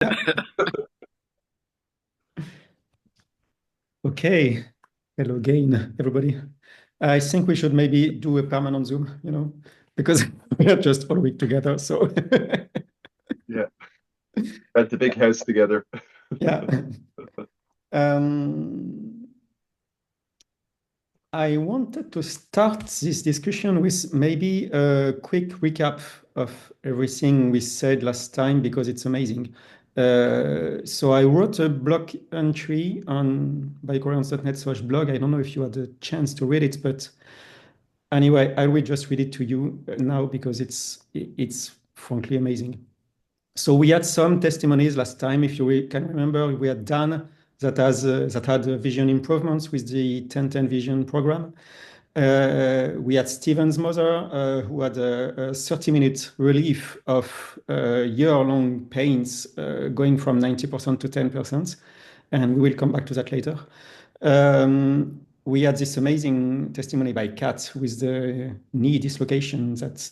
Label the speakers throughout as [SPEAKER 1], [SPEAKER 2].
[SPEAKER 1] Yeah. Okay. Hello again, everybody. I think we should maybe do a permanent Zoom, because we are just all week together. So
[SPEAKER 2] Yeah, at the big house together.
[SPEAKER 1] yeah. Um, I wanted to start this discussion with maybe a quick recap of everything we said last time because it's amazing. So I wrote a blog entry on biocoherence.net/blog. I don't know if you had a chance to read it, but anyway, I will just read it to you now because it's frankly amazing. So we had some testimonies last time. If you can remember, we had Dan that had vision improvements with the 10-10 vision program. We had Steven's mother who had a 30-minute relief of year-long pains going from 90% to 10%. And we will come back to that later. We had this amazing testimony by Kat with the knee dislocation that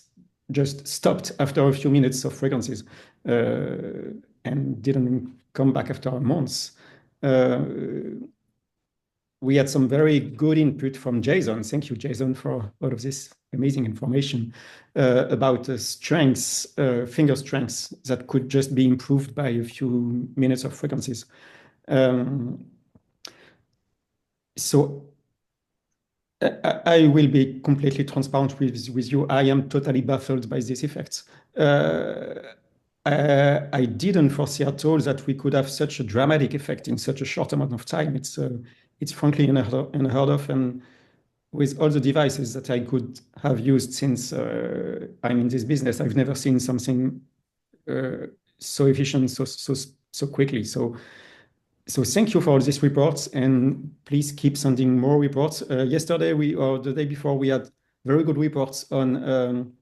[SPEAKER 1] just stopped after a few minutes of frequencies and didn't come back after months. We had some very good input from Jason. Thank you, Jason, for all of this amazing information about strengths, finger strengths that could just be improved by a few minutes of frequencies. So I will be completely transparent with you. I am totally baffled by these effects. I didn't foresee at all that we could have such a dramatic effect in such a short amount of time. It's frankly unheard of, and with all the devices that I could have used since I'm in this business, I've never seen something so efficient so quickly. So thank you for all these reports, and please keep sending more reports. Yesterday or the day before, we had very good reports on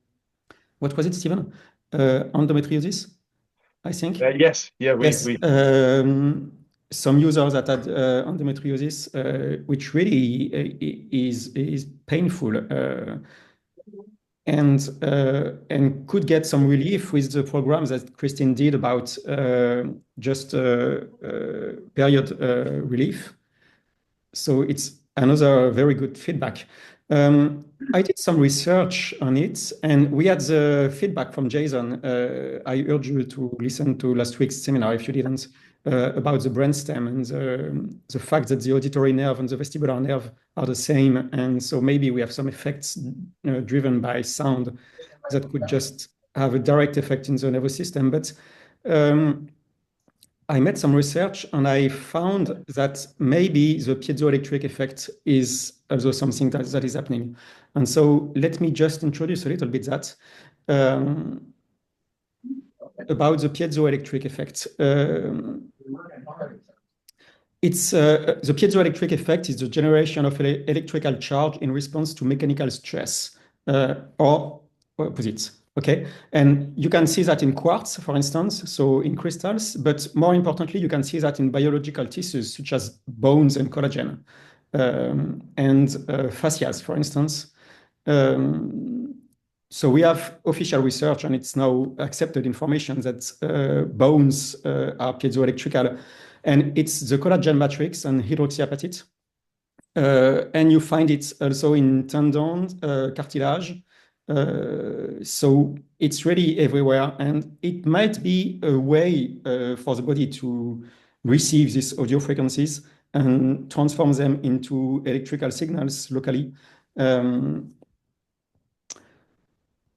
[SPEAKER 1] what was it, Stephen? Endometriosis, I think.
[SPEAKER 2] Yes, yeah,
[SPEAKER 1] Yes,
[SPEAKER 2] we
[SPEAKER 1] some users that had endometriosis, which really is painful. And could get some relief with the programs that Christine did about just period relief. So it's another very good feedback. I did some research on it, and we had the feedback from Jason. I urge you to listen to last week's seminar if you didn't, about the brainstem and the fact that the auditory nerve and the vestibular nerve are the same. And so maybe we have some effects driven by sound that could just have a direct effect in the nervous system. But I made some research and I found that maybe the piezoelectric effect is also something that is happening. And so let me just introduce a little bit that about the piezoelectric effect. It's the piezoelectric effect is the generation of electrical charge in response to mechanical stress or opposites. Okay, and you can see that in quartz, for instance, so in crystals, but more importantly, you can see that in biological tissues such as bones and collagen and fascias, for instance. So we have official research, and it's now accepted information that bones are piezoelectrical, and it's the collagen matrix and hydroxyapatite. And you find it also in tendons, cartilage. So it's really everywhere, and it might be a way for the body to receive these audio frequencies and transform them into electrical signals locally.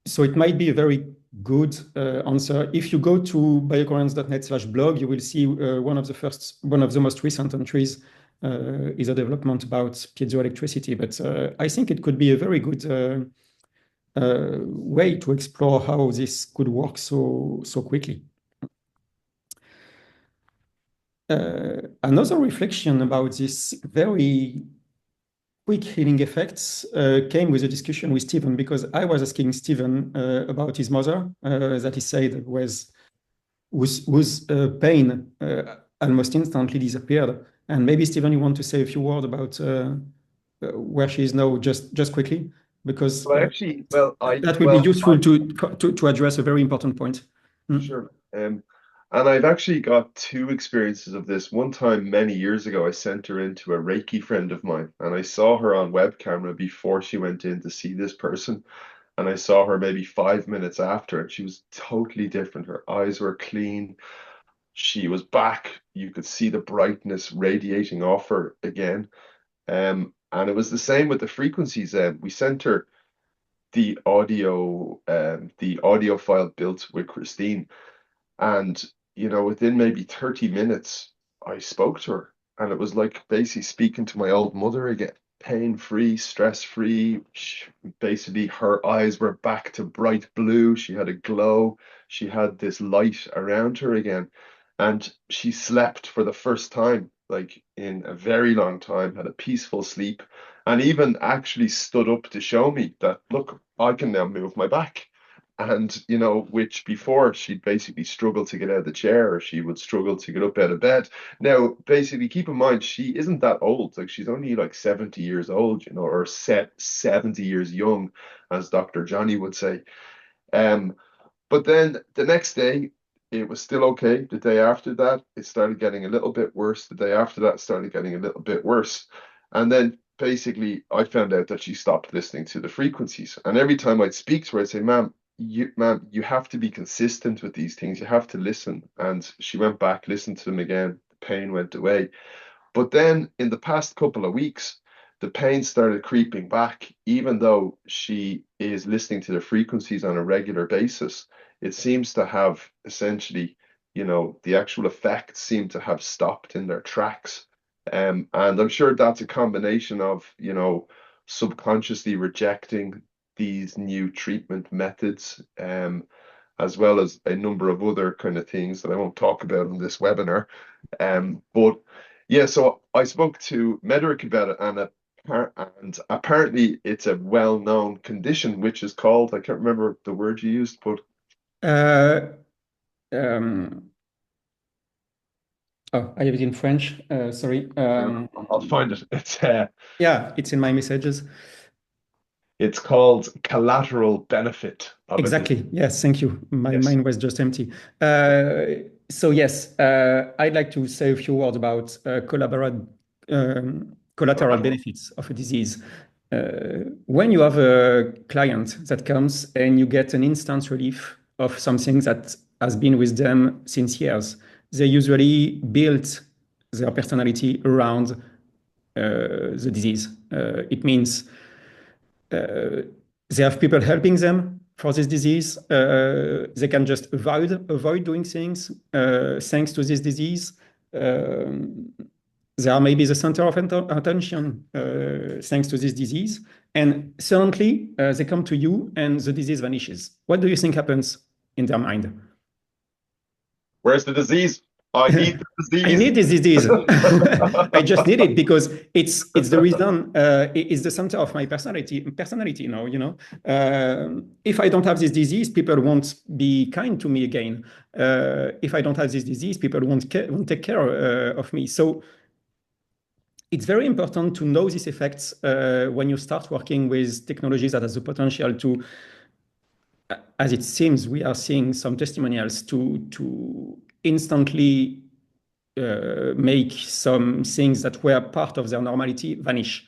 [SPEAKER 1] So it might be a very good answer. If you go to biocoherence.net/blog, you will see one of the most recent entries is a development about piezoelectricity. But I think it could be a very good way to explore how this could work so quickly. Another reflection about this very quick healing effects came with a discussion with Stephen, because I was asking Stephen about his mother that he said whose pain almost instantly disappeared. And maybe, Stephen, you want to say a few words about where she is now, just quickly, because that would be useful to address a very important point.
[SPEAKER 2] sure. And I've actually got two experiences of this. One time, many years ago, I sent her into a Reiki friend of mine, and I saw her on web camera before she went in to see this person. And I saw her maybe 5 minutes after, and she was totally different. Her eyes were clean. She was back. You could see the brightness radiating off her again. And it was the same with the frequencies. We sent her the audio file built with Christine, and, within maybe 30 minutes, I spoke to her. And it was like basically speaking to my old mother again. Pain-free, stress-free. Basically, her eyes were back to bright blue. She had a glow. She had this light around her again. And she slept for the first time, like in a very long time, had a peaceful sleep, and even actually stood up to show me that, look, I can now move my back. And, which before she'd basically struggle to get out of the chair, or she would struggle to get up out of bed. Now, basically, keep in mind, she isn't that old. Like, she's only like 70 years old, or 70 years young, as Dr. Johnny would say. Um, but then the next day, it was still okay. The day after that, it started getting a little bit worse. The day after that, it started getting a little bit worse. And then basically, I found out that she stopped listening to the frequencies. And every time I'd speak to her, I'd say, ma'am, you have to be consistent with these things. You have to listen. And she went back, listened to them again. The pain went away. But then in the past couple of weeks, the pain started creeping back, even though she is listening to the frequencies on a regular basis. It seems to have essentially, the actual effects seem to have stopped in their tracks. And I'm sure that's a combination of, subconsciously rejecting these new treatment methods, as well as a number of other kind of things that I won't talk about in this webinar. But yeah, so I spoke to Mederick about it, and apparently it's a well-known condition, which is called, I can't remember the word you used, but
[SPEAKER 1] Uh, um, oh, I have it in French. Sorry.
[SPEAKER 2] I'll find it.
[SPEAKER 1] Yeah, it's in my messages.
[SPEAKER 2] It's called collateral benefit of a disease.
[SPEAKER 1] Exactly. Yes, thank you. My
[SPEAKER 2] Yes.
[SPEAKER 1] mind was just empty. So yes, I'd like to say a few words about collateral
[SPEAKER 2] Collateral.
[SPEAKER 1] benefits of a disease. When you have a client that comes and you get an instant relief of something that has been with them since years, they usually build their personality around the disease. It means they have people helping them for this disease. They can just avoid doing things thanks to this disease. They are maybe the center of attention thanks to this disease. And suddenly they come to you and the disease vanishes. What do you think happens in their mind?
[SPEAKER 2] Where's the disease? I need the
[SPEAKER 1] I
[SPEAKER 2] disease.
[SPEAKER 1] need this disease. I just need it because it's the reason. It's the center of my personality now. If I don't have this disease, people won't be kind to me again. If I don't have this disease, people won't take care of me. So it's very important to know these effects when you start working with technologies that has the potential to, as it seems, we are seeing some testimonials to instantly make some things that were part of their normality vanish.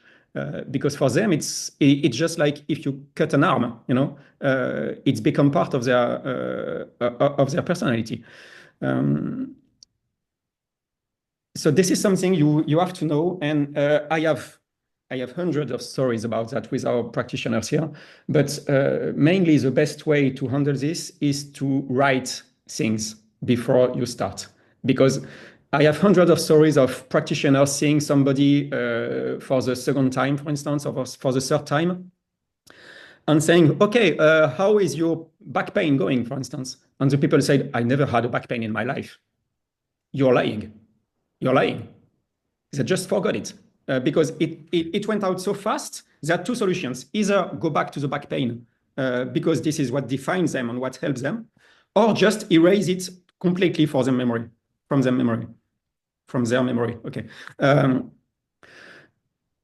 [SPEAKER 1] Because for them, it's just like if you cut an arm, it's become part of their personality. So this is something you have to know, and I have hundreds of stories about that with our practitioners here. But mainly, the best way to handle this is to write things before you start, because I have hundreds of stories of practitioners seeing somebody for the second time, for instance, or for the third time, and saying, "Okay, how is your back pain going?" For instance, and the people said, "I never had a back pain in my life." You're lying. You're lying. They just forgot it because it went out so fast. There are two solutions: either go back to the back pain because this is what defines them and what helps them, or just erase it completely for their memory, from their memory, from their memory. Okay.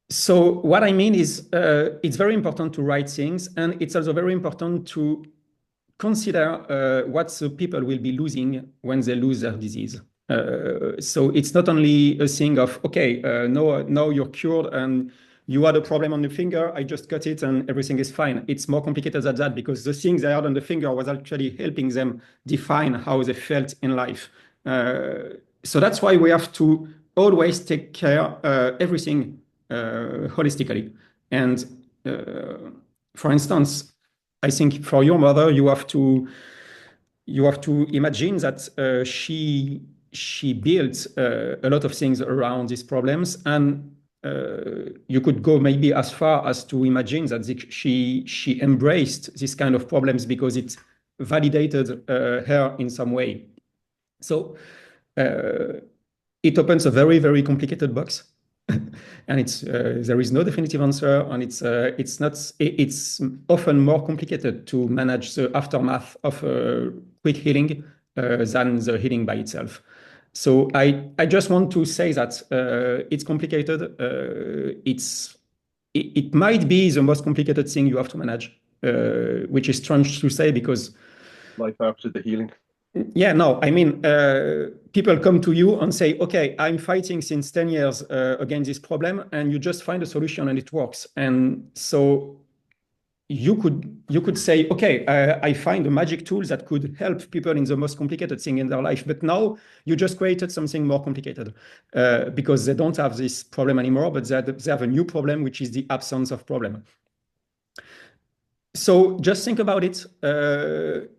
[SPEAKER 1] So what I mean is, it's very important to write things, and it's also very important to consider what the people will be losing when they lose their disease. So it's not only a thing of, okay, now you're cured and you had a problem on the finger, I just cut it and everything is fine. It's more complicated than that because the thing they had on the finger was actually helping them define how they felt in life. So that's why we have to always take care everything holistically. And for instance, I think for your mother, you have to imagine that she built a lot of things around these problems, and you could go maybe as far as to imagine that she embraced this kind of problems because it validated her in some way. So it opens a very, very complicated box. And there is no definitive answer, and it's often more complicated to manage the aftermath of quick healing than the healing by itself. So I just want to say that it's complicated. It might be the most complicated thing you have to manage, which is strange to say because
[SPEAKER 2] Life after the healing.
[SPEAKER 1] yeah, no, I mean, people come to you and say, okay, I'm fighting since 10 years against this problem, and you just find a solution and it works. And so you could say, okay, I find a magic tool that could help people in the most complicated thing in their life. But now you just created something more complicated because they don't have this problem anymore, but they have a new problem, which is the absence of problem. So just think about it.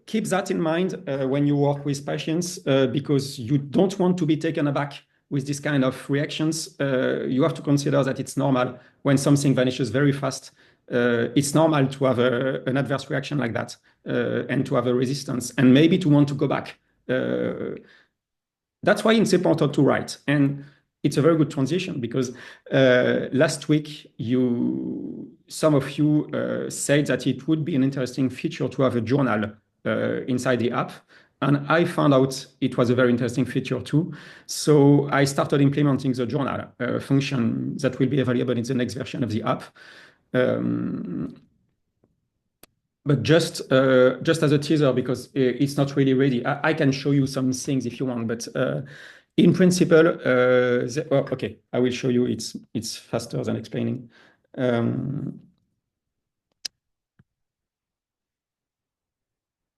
[SPEAKER 1] Keep that in mind when you work with patients because you don't want to be taken aback with this kind of reactions. You have to consider that it's normal when something vanishes very fast. It's normal to have an adverse reaction like that and to have a resistance and maybe to want to go back. That's why it's important to write. And it's a very good transition because last week some of you said that it would be an interesting feature to have a journal inside the app. And I found out it was a very interesting feature too. So I started implementing the journal function that will be available in the next version of the app. But just as a teaser, because it's not really ready, I can show you some things if you want. But in principle, okay, I will show you. It's faster than explaining.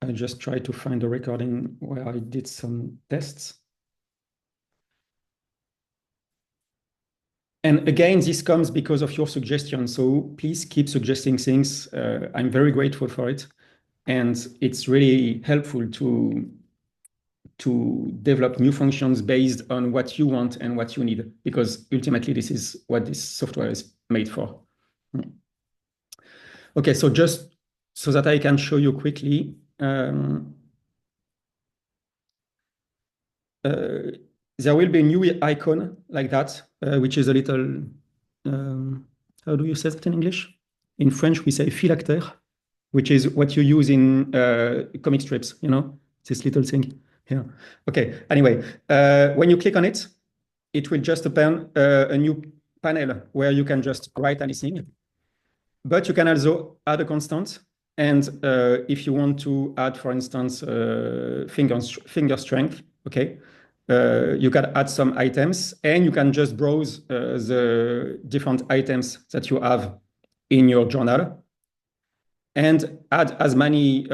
[SPEAKER 1] I just try to find a recording where I did some tests. And again, this comes because of your suggestion. So please keep suggesting things. I'm very grateful for it. And it's really helpful to develop new functions based on what you want and what you need, because ultimately this is what this software is made for. Okay, so just so that I can show you quickly, there will be a new icon like that, which is a little, how do you say that in English? In French, we say phylactère, which is what you use in comic strips, this little thing here. Okay, anyway, when you click on it, it will just open a new panel where you can just write anything. But you can also add a constant. And if you want to add, for instance, finger strength, okay, you can add some items and you can just browse the different items that you have in your journal and add as many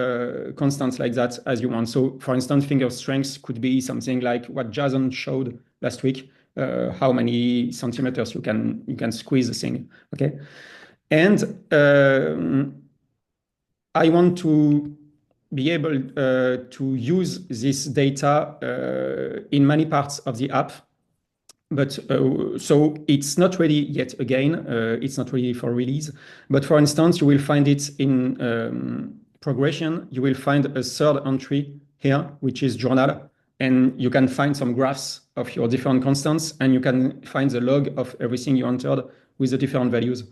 [SPEAKER 1] constants like that as you want. So for instance, finger strength could be something like what Jason showed last week, how many centimeters you can squeeze the thing, okay? And I want to be able to use this data in many parts of the app. But so it's not ready yet again. It's not ready for release. But for instance, you will find it in progression. You will find a third entry here, which is journal. And you can find some graphs of your different constants. And you can find the log of everything you entered with the different values.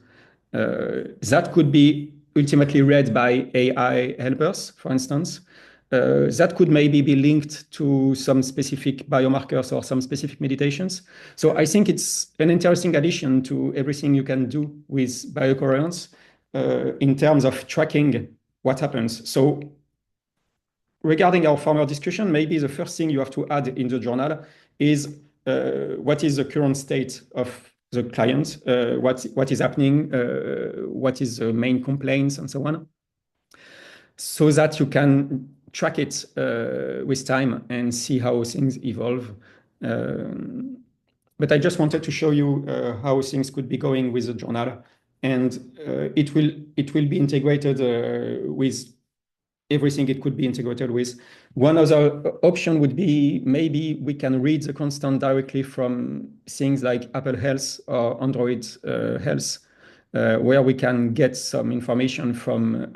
[SPEAKER 1] That could be ultimately read by AI helpers, for instance. That could maybe be linked to some specific biomarkers or some specific meditations. So I think it's an interesting addition to everything you can do with BioCoherence in terms of tracking what happens. So regarding our former discussion, maybe the first thing you have to add in the journal is what is the current state of the client, what is happening, what is the main complaints, and so on, so that you can track it with time and see how things evolve. But I just wanted to show you how things could be going with the journal, and it will be integrated with everything it could be integrated with. One other option would be maybe we can read the constant directly from things like Apple Health or Android Health, where we can get some information from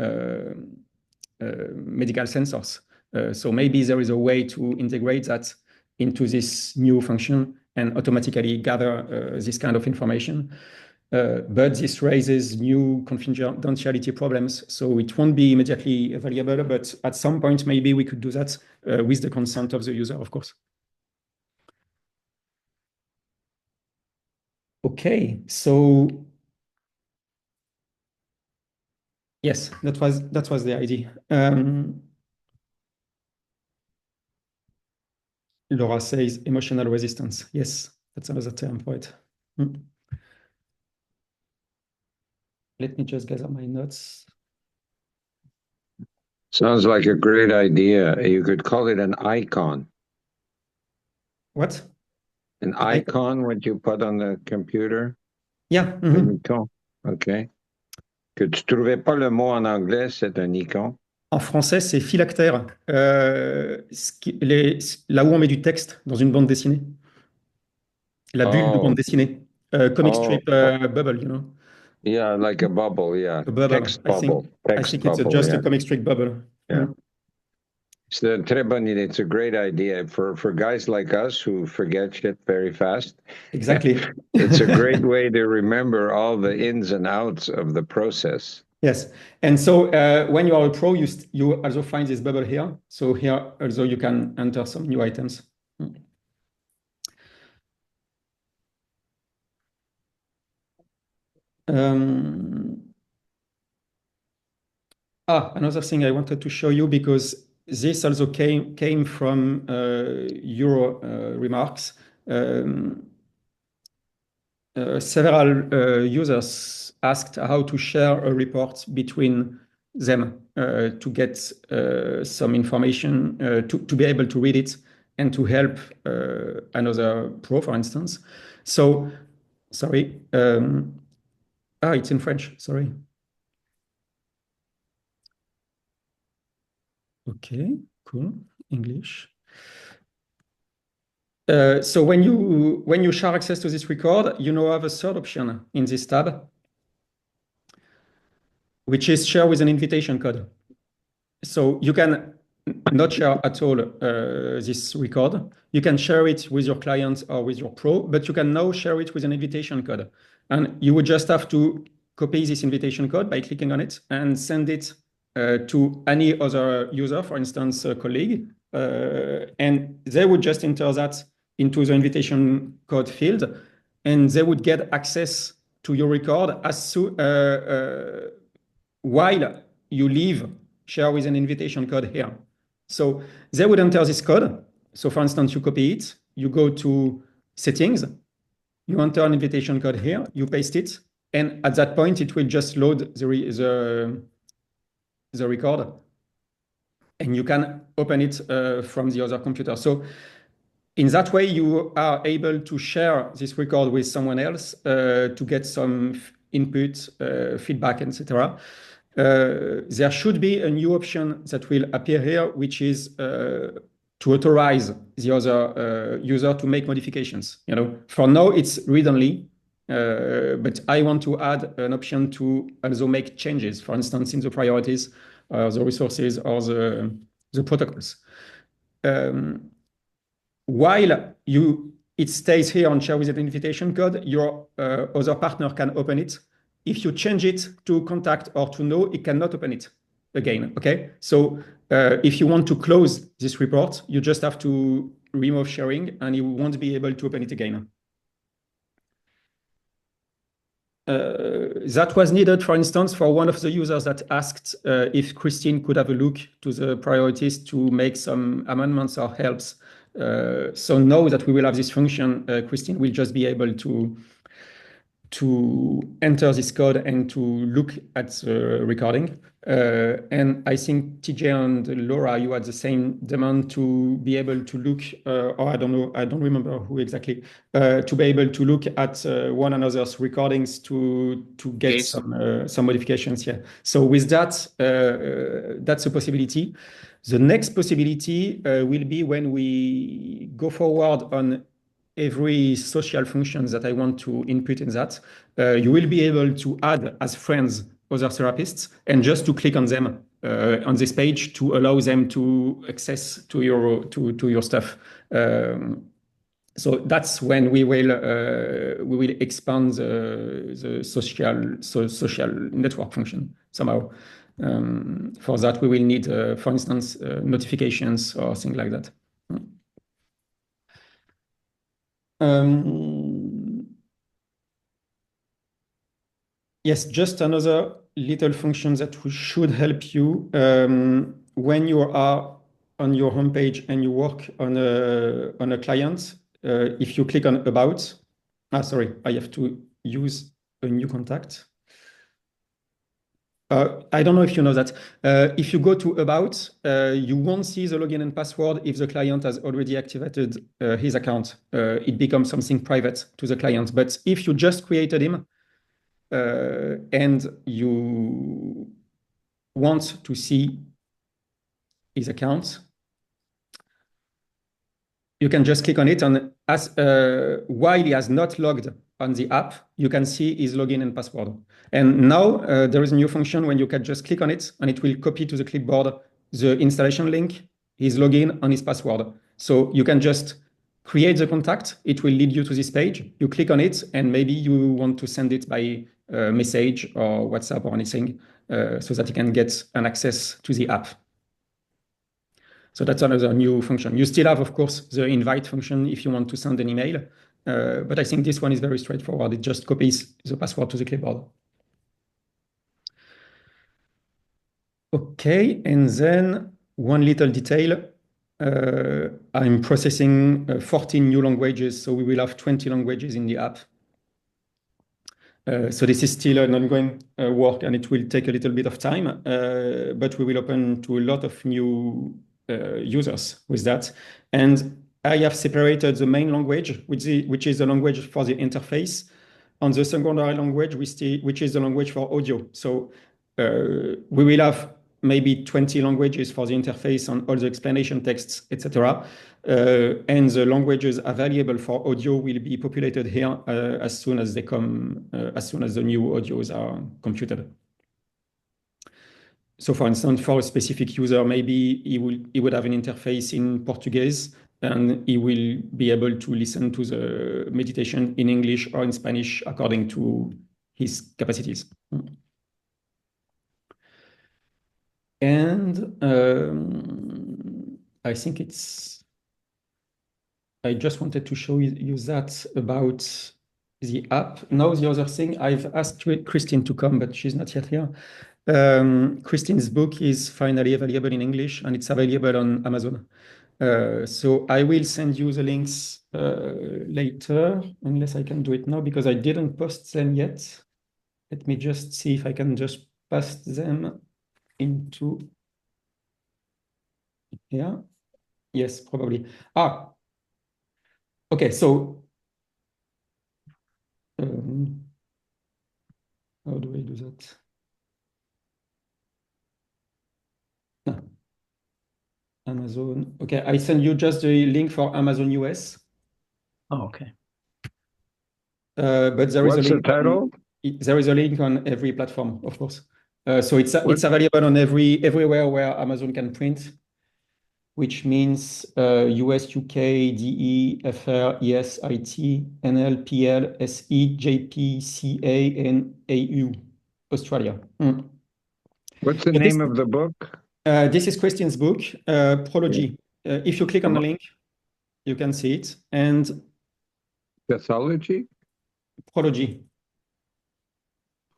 [SPEAKER 1] medical sensors. So maybe there is a way to integrate that into this new function and automatically gather this kind of information. But this raises new confidentiality problems, so it won't be immediately available, but at some point, maybe we could do that with the consent of the user, of course. Okay, so yes, that was the idea. Laura says emotional resistance. Yes, that's another term for it. Let me just gather my notes.
[SPEAKER 3] Sounds like a great idea. You could call it an icon.
[SPEAKER 1] What?
[SPEAKER 3] An icon, what you put on the computer?
[SPEAKER 1] Yeah.
[SPEAKER 3] Un icon. OK. Que tu trouvais pas le mot en anglais, c'est un icon.
[SPEAKER 1] En français, c'est phylactère. Là où on met du texte dans une bande dessinée. La bulle de bande dessinée. Comic strip bubble, you know.
[SPEAKER 3] Yeah, like a bubble, yeah.
[SPEAKER 1] A bubble.
[SPEAKER 3] Text bubble.
[SPEAKER 1] I think it's just a comic strip bubble.
[SPEAKER 3] Yeah. It's a très bonne idée. It's a great idea for guys like us who forget shit very fast.
[SPEAKER 1] Exactly.
[SPEAKER 3] It's a great way to remember all the ins and outs of the process.
[SPEAKER 1] Yes. And so when you are a pro, you also find this bubble here. So here also you can enter some new items. Another thing I wanted to show you, because this also came from your remarks. Several users asked how to share a report between them to get some information, to be able to read it and to help another pro, for instance. So, sorry. It's in French, sorry. Okay, cool. English. So when you share access to this record, you now have a third option in this tab, which is share with an invitation code. So you can not share at all this record. You can share it with your client or with your pro, but you can now share it with an invitation code. And you would just have to copy this invitation code by clicking on it and send it to any other user, for instance, a colleague, and they would just enter that into the invitation code field, and they would get access to your record while you leave share with an invitation code here. So they would enter this code. So for instance, you copy it, you go to settings, you enter an invitation code here, you paste it, and at that point, it will just load the record, and you can open it from the other computer. So in that way, you are able to share this record with someone else to get some input, feedback, etc. There should be a new option that will appear here, which is to authorize the other user to make modifications. For now, it's read-only, but I want to add an option to also make changes, for instance, in the priorities, the resources, or the protocols. While it stays here on share with an invitation code, your other partner can open it. If you change it to contact or to no, it cannot open it again. Okay, so if you want to close this report, you just have to remove sharing, and you won't be able to open it again. that was needed, for instance, for one of the users that asked if Christine could have a look to the priorities to make some amendments or helps. So now that we will have this function, Christine will just be able to enter this code and to look at the recording. And I think TJ and Laura, you had the same demand to be able to look, or I don't know, I don't remember who exactly, to be able to look at one another's recordings to get
[SPEAKER 4] Yes.
[SPEAKER 1] some modifications here. So with that, that's a possibility. The next possibility will be when we go forward on every social function that I want to input in that, you will be able to add as friends other therapists and just to click on them on this page to allow them to access to your stuff. So that's when we will expand the social network function somehow. For that, we will need, for instance, notifications or things like that. Yes, just another little function that should help you when you are on your homepage and you work on a client. If you click on About, sorry, I have to use a new contact. I don't know if you know that. If you go to About, you won't see the login and password if the client has already activated his account. It becomes something private to the client. But if you just created him and you want to see his account, you can just click on it, and while he has not logged on the app, you can see his login and password. And now there is a new function when you can just click on it, and it will copy to the clipboard the installation link, his login, and his password. So you can just create the contact. It will lead you to this page. You click on it, and maybe you want to send it by message or WhatsApp or anything so that you can get an access to the app. So that's another new function. You still have, of course, the invite function if you want to send an email. But I think this one is very straightforward. It just copies the password to the clipboard. Okay, and then one little detail. I'm processing 14 new languages, so we will have 20 languages in the app. So this is still an ongoing work, and it will take a little bit of time, but we will open to a lot of new users with that. And I have separated the main language, which is the language for the interface, on the secondary language, which is the language for audio. So we will have maybe 20 languages for the interface on all the explanation texts, etc. And the languages available for audio will be populated here as soon as they come, as soon as the new audios are computed. So for instance, for a specific user, maybe he would have an interface in Portuguese, and he will be able to listen to the meditation in English or in Spanish according to his capacities. And I think I just wanted to show you that about the app. Now the other thing, I've asked Christine to come, but she's not yet here. Christine's book is finally available in English, and it's available on Amazon. So I will send you the links later, unless I can do it now because I didn't post them yet. Let me just see if I can just paste them into here. Yes, probably. Okay, so how do I do that? Amazon. Okay, I send you just the link for Amazon US.
[SPEAKER 4] Oh, okay.
[SPEAKER 1] But there is
[SPEAKER 3] What's
[SPEAKER 1] a link.
[SPEAKER 3] the title?
[SPEAKER 1] There is a link on every platform, of course. So it's available on everywhere where Amazon can print, which means US, UK, DE, FR, ES, IT, NL, PL, SE, JP, CA, and AU, Australia.
[SPEAKER 3] What's the
[SPEAKER 1] So
[SPEAKER 3] name of the book?
[SPEAKER 1] this is Christine's book, Prology. If you click on the link, you can see it. And
[SPEAKER 3] Pathology?
[SPEAKER 1] Prology.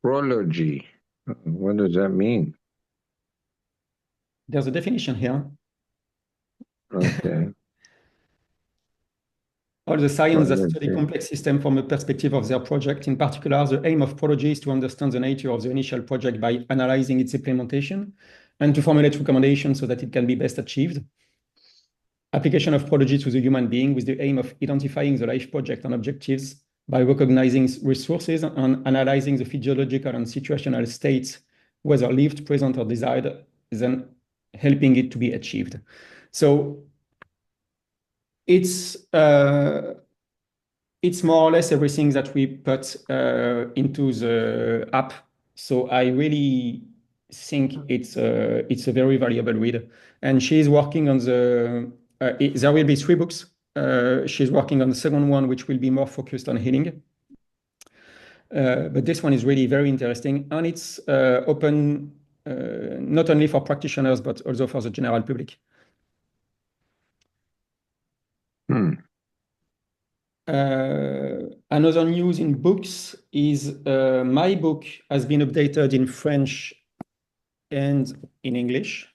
[SPEAKER 3] Nephrology. What does that mean?
[SPEAKER 1] There's a definition here.
[SPEAKER 3] Okay.
[SPEAKER 1] All the science that study
[SPEAKER 3] Nephrology.
[SPEAKER 1] complex systems from the perspective of their project. In particular, the aim of prology is to understand the nature of the initial project by analyzing its implementation and to formulate recommendations so that it can be best achieved. Application of prology to the human being with the aim of identifying the life project and objectives by recognizing resources and analyzing the physiological and situational states, whether lived, present, or desired, then helping it to be achieved. So it's more or less everything that we put into the app. So I really think it's a very valuable read. And she's working on there will be 3 books. She's working on the second one, which will be more focused on healing. But this one is really very interesting, and it's open not only for practitioners, but also for the general public. Another news in books is my book has been updated in French and in English.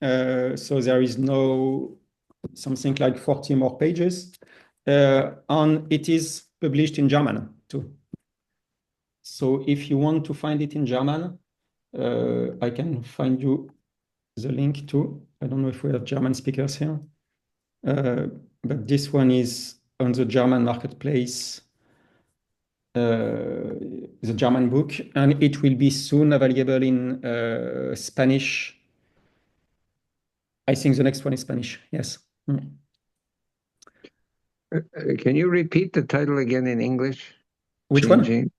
[SPEAKER 1] So there is no something like 40 more pages. And it is published in German too. So if you want to find it in German, I can find you the link too. I don't know if we have German speakers here. But this one is on the German marketplace, the German book, and it will be soon available in Spanish. I think the next one is Spanish, yes.
[SPEAKER 3] Can you repeat the title again in English?
[SPEAKER 1] Which
[SPEAKER 3] Changing.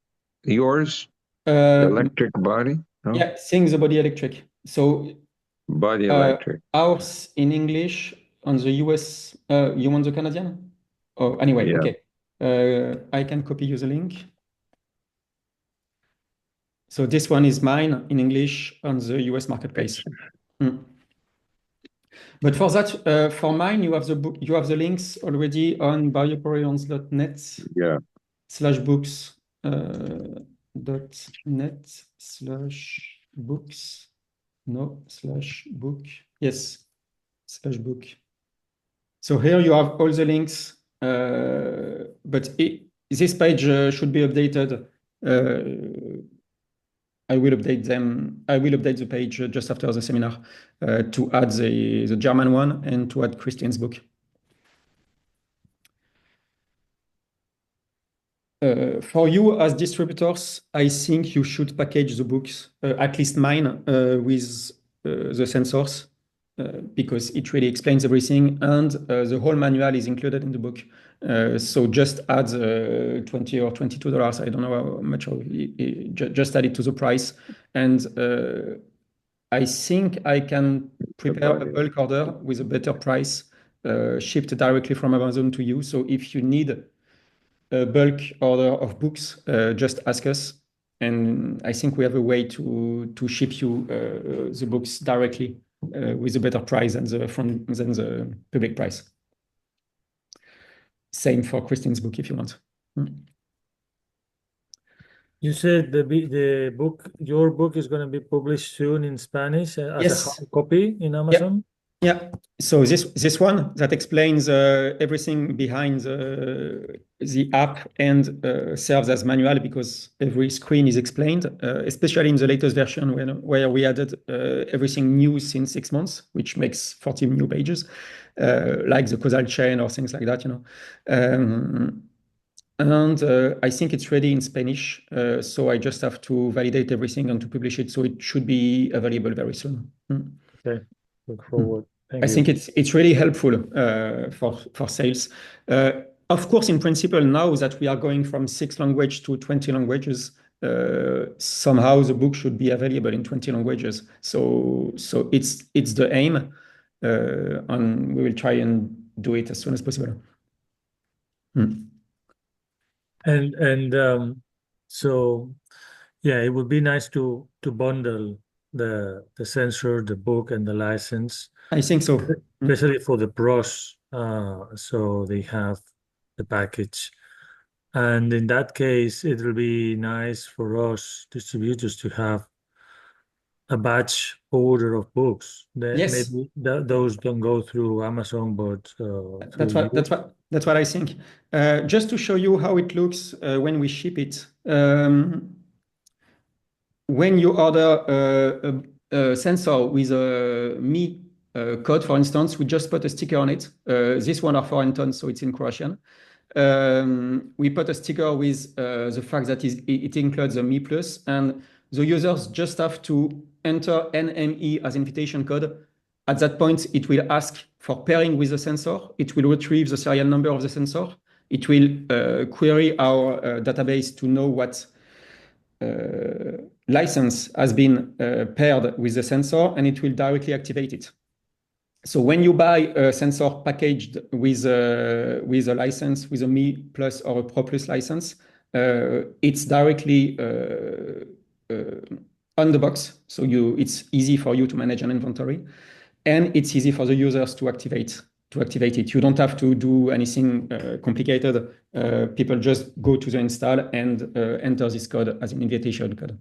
[SPEAKER 3] Yours? Electric body? No?
[SPEAKER 1] Yeah, Seeing the Body Electric. So
[SPEAKER 3] Body Electric.
[SPEAKER 1] ours in English on the US, you want the Canadian? Oh, anyway,
[SPEAKER 3] Yeah.
[SPEAKER 1] okay. I can copy you the link. So this one is mine in English on the US marketplace. But for that, for mine, you have the book, you have the links already on biocoherence.net.
[SPEAKER 3] Yeah.
[SPEAKER 1] /books .net /books. No, /book. Yes, /book. So here you have all the links, but this page should be updated. I will update them. I will update the page just after the seminar to add the German one and to add Christine's book. For you as distributors, I think you should package the books, at least mine, with the sensors, because it really explains everything, and the whole manual is included in the book. So just add $20 or $22. I don't know how much. Just add it to the price, and I think I can prepare a bulk order with a better price, shipped directly from Amazon to you. So if you need a bulk order of books, just ask us. And I think we have a way to ship you the books directly with a better price than the public price. Same for Christine's book if you want.
[SPEAKER 4] You said your book is going to be published soon in Spanish as a hard copy in Amazon?
[SPEAKER 1] Yeah. So this one that explains everything behind the app and serves as manual because every screen is explained, especially in the latest version where we added everything new since 6 months, which makes 40 new pages, like the causal chain or things like that, and I think it's ready in Spanish, so I just have to validate everything and to publish it. So it should be available very soon.
[SPEAKER 4] Okay, look forward. Thank
[SPEAKER 1] I
[SPEAKER 4] you.
[SPEAKER 1] think it's really helpful for sales. Of course, in principle, now that we are going from 6 languages to 20 languages, somehow the book should be available in 20 languages. So it's the aim, and we will try and do it as soon as possible.
[SPEAKER 4] So yeah, it would be nice to bundle the sensor, the book, and the license.
[SPEAKER 1] I think so,
[SPEAKER 4] especially for the pros, so they have the package. And in that case, it will be nice for us distributors to have a batch order of books. That
[SPEAKER 1] Yes,
[SPEAKER 4] maybe those don't go through Amazon, but
[SPEAKER 1] that's
[SPEAKER 4] through
[SPEAKER 1] what
[SPEAKER 4] you.
[SPEAKER 1] that's what I think. Just to show you how it looks when we ship it. When you order a sensor with a Mi code, for instance, we just put a sticker on it. This one are for Anton, so it's in Croatian. We put a sticker with the fact that it includes the Mi Plus, and the users just have to enter NME as invitation code. At that point, it will ask for pairing with the sensor. It will retrieve the serial number of the sensor. It will query our database to know what license has been paired with the sensor, and it will directly activate it. So when you buy a sensor packaged with a license, with a Mi Plus or a Pro Plus license, it's directly on the box. So it's easy for you to manage an inventory, and it's easy for the users to activate it. You don't have to do anything complicated. People just go to the install and enter this code as an invitation code.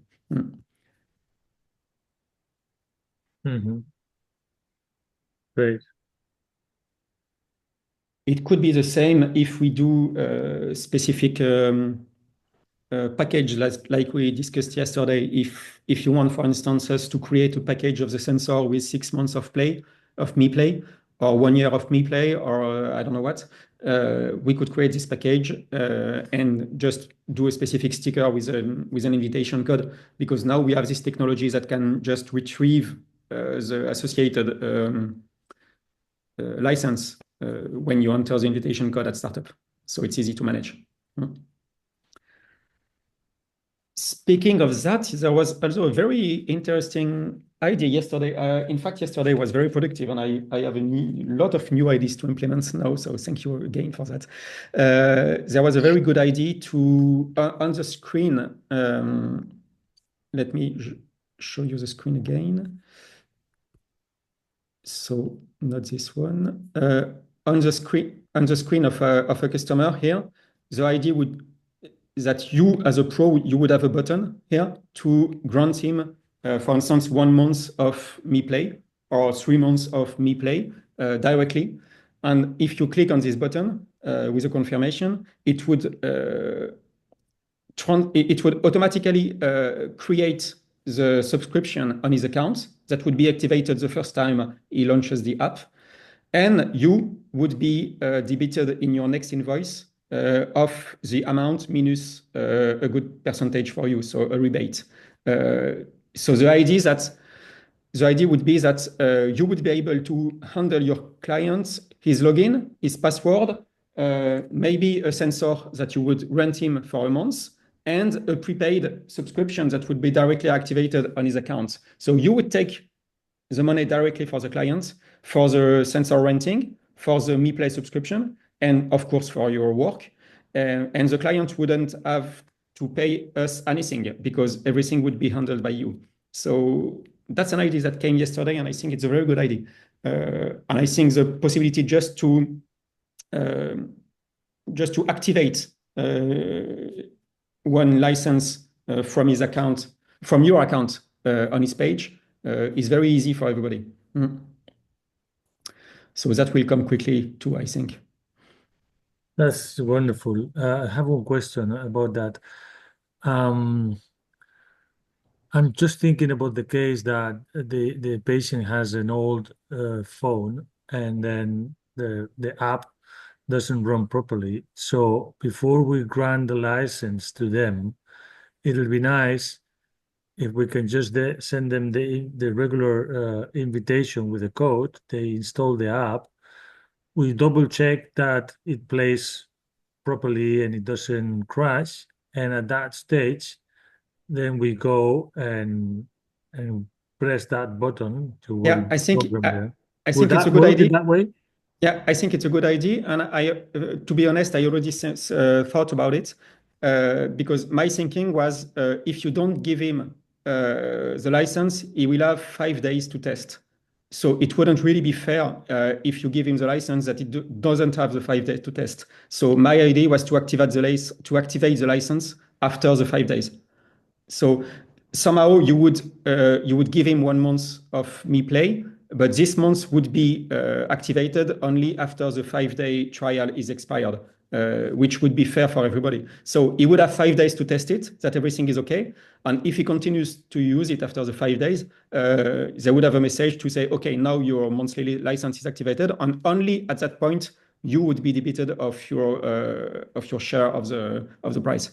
[SPEAKER 4] Mm-hmm. Great.
[SPEAKER 1] It could be the same if we do specific package like we discussed yesterday. If you want, for instance, us to create a package of the sensor with 6 months of Mi Play, or 1 year of Mi Play, or I don't know what, we could create this package and just do a specific sticker with an invitation code, because now we have this technology that can just retrieve the associated license when you enter the invitation code at startup. So it's easy to manage. Speaking of that, there was also a very interesting idea yesterday. In fact, yesterday was very productive, and I have a lot of new ideas to implement now. So thank you again for that. There was a very good idea to on the screen. Let me show you the screen again. So not this one. On the screen of a customer here, the idea would that you, as a pro, you would have a button here to grant him, for instance, 1 month of Mi Play or 3 months of Mi Play directly. And if you click on this button with a confirmation, it would automatically create the subscription on his account that would be activated the first time he launches the app. And you would be debited in your next invoice of the amount minus a good percentage for you, so a rebate. So the idea would be that you would be able to handle your clients, his login, his password, maybe a sensor that you would rent him for a month, and a prepaid subscription that would be directly activated on his account. So you would take the money directly for the client, for the sensor renting, for the Mi Play subscription, and of course for your work. And the client wouldn't have to pay us anything because everything would be handled by you. So that's an idea that came yesterday, and I think it's a very good idea. And I think the possibility just to activate one license from his account, from your account on his page, is very easy for everybody. So that will come quickly too, I think.
[SPEAKER 4] That's wonderful. I have one question about that. I'm just thinking about the case that the patient has an old phone, and then the app doesn't run properly. So before we grant the license to them, it'll be nice if we can just send them the regular invitation with a code. They install the app. We double check that it plays properly and it doesn't crash. And at that stage, then we go and press that button to
[SPEAKER 1] Yeah, I think
[SPEAKER 4] program there.
[SPEAKER 1] I
[SPEAKER 4] Would
[SPEAKER 1] think it's a
[SPEAKER 4] that
[SPEAKER 1] good
[SPEAKER 4] work
[SPEAKER 1] idea.
[SPEAKER 4] in that way?
[SPEAKER 1] Yeah, I think it's a good idea, and to be honest, I already thought about it because my thinking was if you don't give him the license, he will have 5 days to test. So it wouldn't really be fair if you give him the license that it doesn't have the 5 days to test. So my idea was to activate the license after the 5 days. So somehow you would give him 1 month of me play, but this month would be activated only after the 5 day trial is expired, which would be fair for everybody. So he would have 5 days to test it, that everything is okay. And if he continues to use it after the 5 days, they would have a message to say, okay, now your monthly license is activated. And only at that point, you would be debited of your share of the price.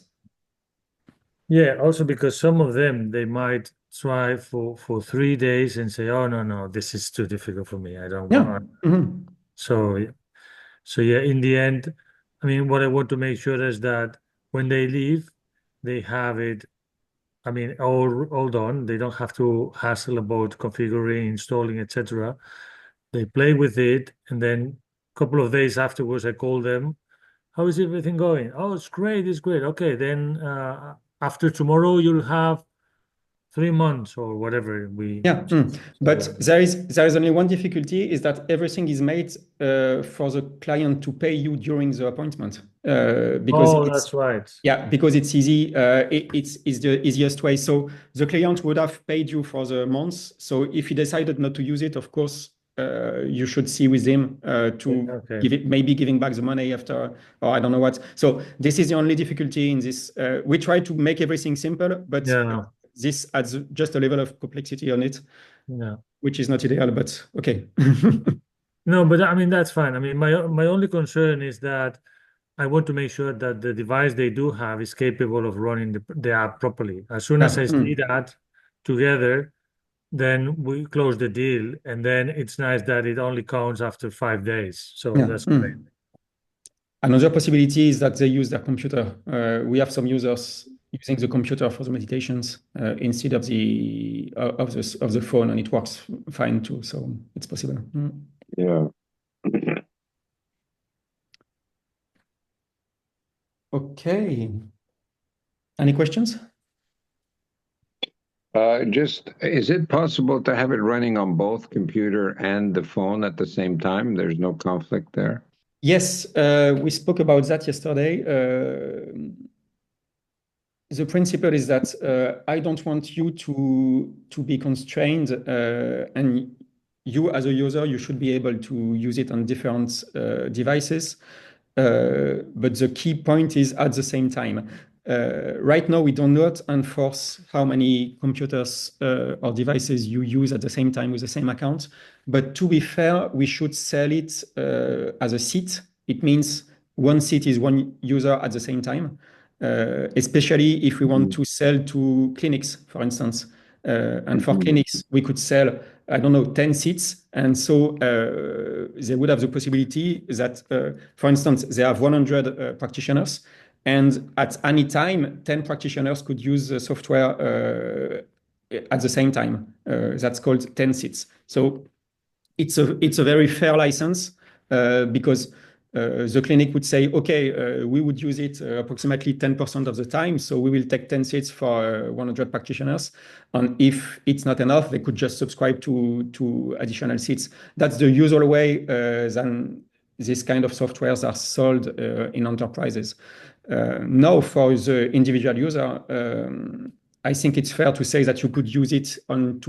[SPEAKER 4] Yeah, also because some of them, they might try for 3 days and say, oh, no, this is too difficult for me. I don't want.
[SPEAKER 1] Mm-hmm.
[SPEAKER 4] So yeah, in the end, I mean, what I want to make sure is that when they leave, they have it, I mean, all done. They don't have to hassle about configuring, installing, etc. They play with it, and then a couple of days afterwards, I call them. How is everything going? Oh, it's great. It's great. Okay, then after tomorrow, you'll have 3 months or whatever we.
[SPEAKER 1] Yeah, but there is only one difficulty, is that everything is made for the client to pay you during the appointment, because
[SPEAKER 4] That's right.
[SPEAKER 1] Yeah, because it's easy. It's the easiest way. So the client would have paid you for the month. So if he decided not to use it, of course, you should see with him to maybe giving back the money after, or I don't know what. So this is the only difficulty in this. We try to make everything simple, but this adds just a level of complexity on it, which is not ideal, but okay.
[SPEAKER 4] No, but I mean, that's fine. I mean, my only concern is that I want to make sure that the device they do have is capable of running the app properly. As soon as I see that together, then we close the deal. And then it's nice that it only counts after 5 days. So that's great.
[SPEAKER 1] Another possibility is that they use their computer. We have some users using the computer for the meditations instead of the phone, and it works fine too. So it's possible.
[SPEAKER 3] Yeah.
[SPEAKER 1] Okay. Any questions?
[SPEAKER 3] Is it possible to have it running on both computer and the phone at the same time? There's no conflict there?
[SPEAKER 1] Yes, we spoke about that yesterday. The principle is that I don't want you to be constrained, and you as a user, you should be able to use it on different devices. But the key point is at the same time. Right now, we do not enforce how many computers or devices you use at the same time with the same account. But to be fair, we should sell it as a seat. It means one seat is one user at the same time, especially if we want to sell to clinics, for instance. And for clinics, we could sell, I don't know, 10 seats. And so they would have the possibility that, for instance, they have 100 practitioners. And at any time, 10 practitioners could use the software at the same time. That's called 10 seats. So it's a very fair license because the clinic would say, okay, we would use it approximately 10% of the time. So we will take 10 seats for 100 practitioners. And if it's not enough, they could just subscribe to additional seats. That's the usual way then these kind of softwares are sold in enterprises. Now, for the individual user, I think it's fair to say that you could use it on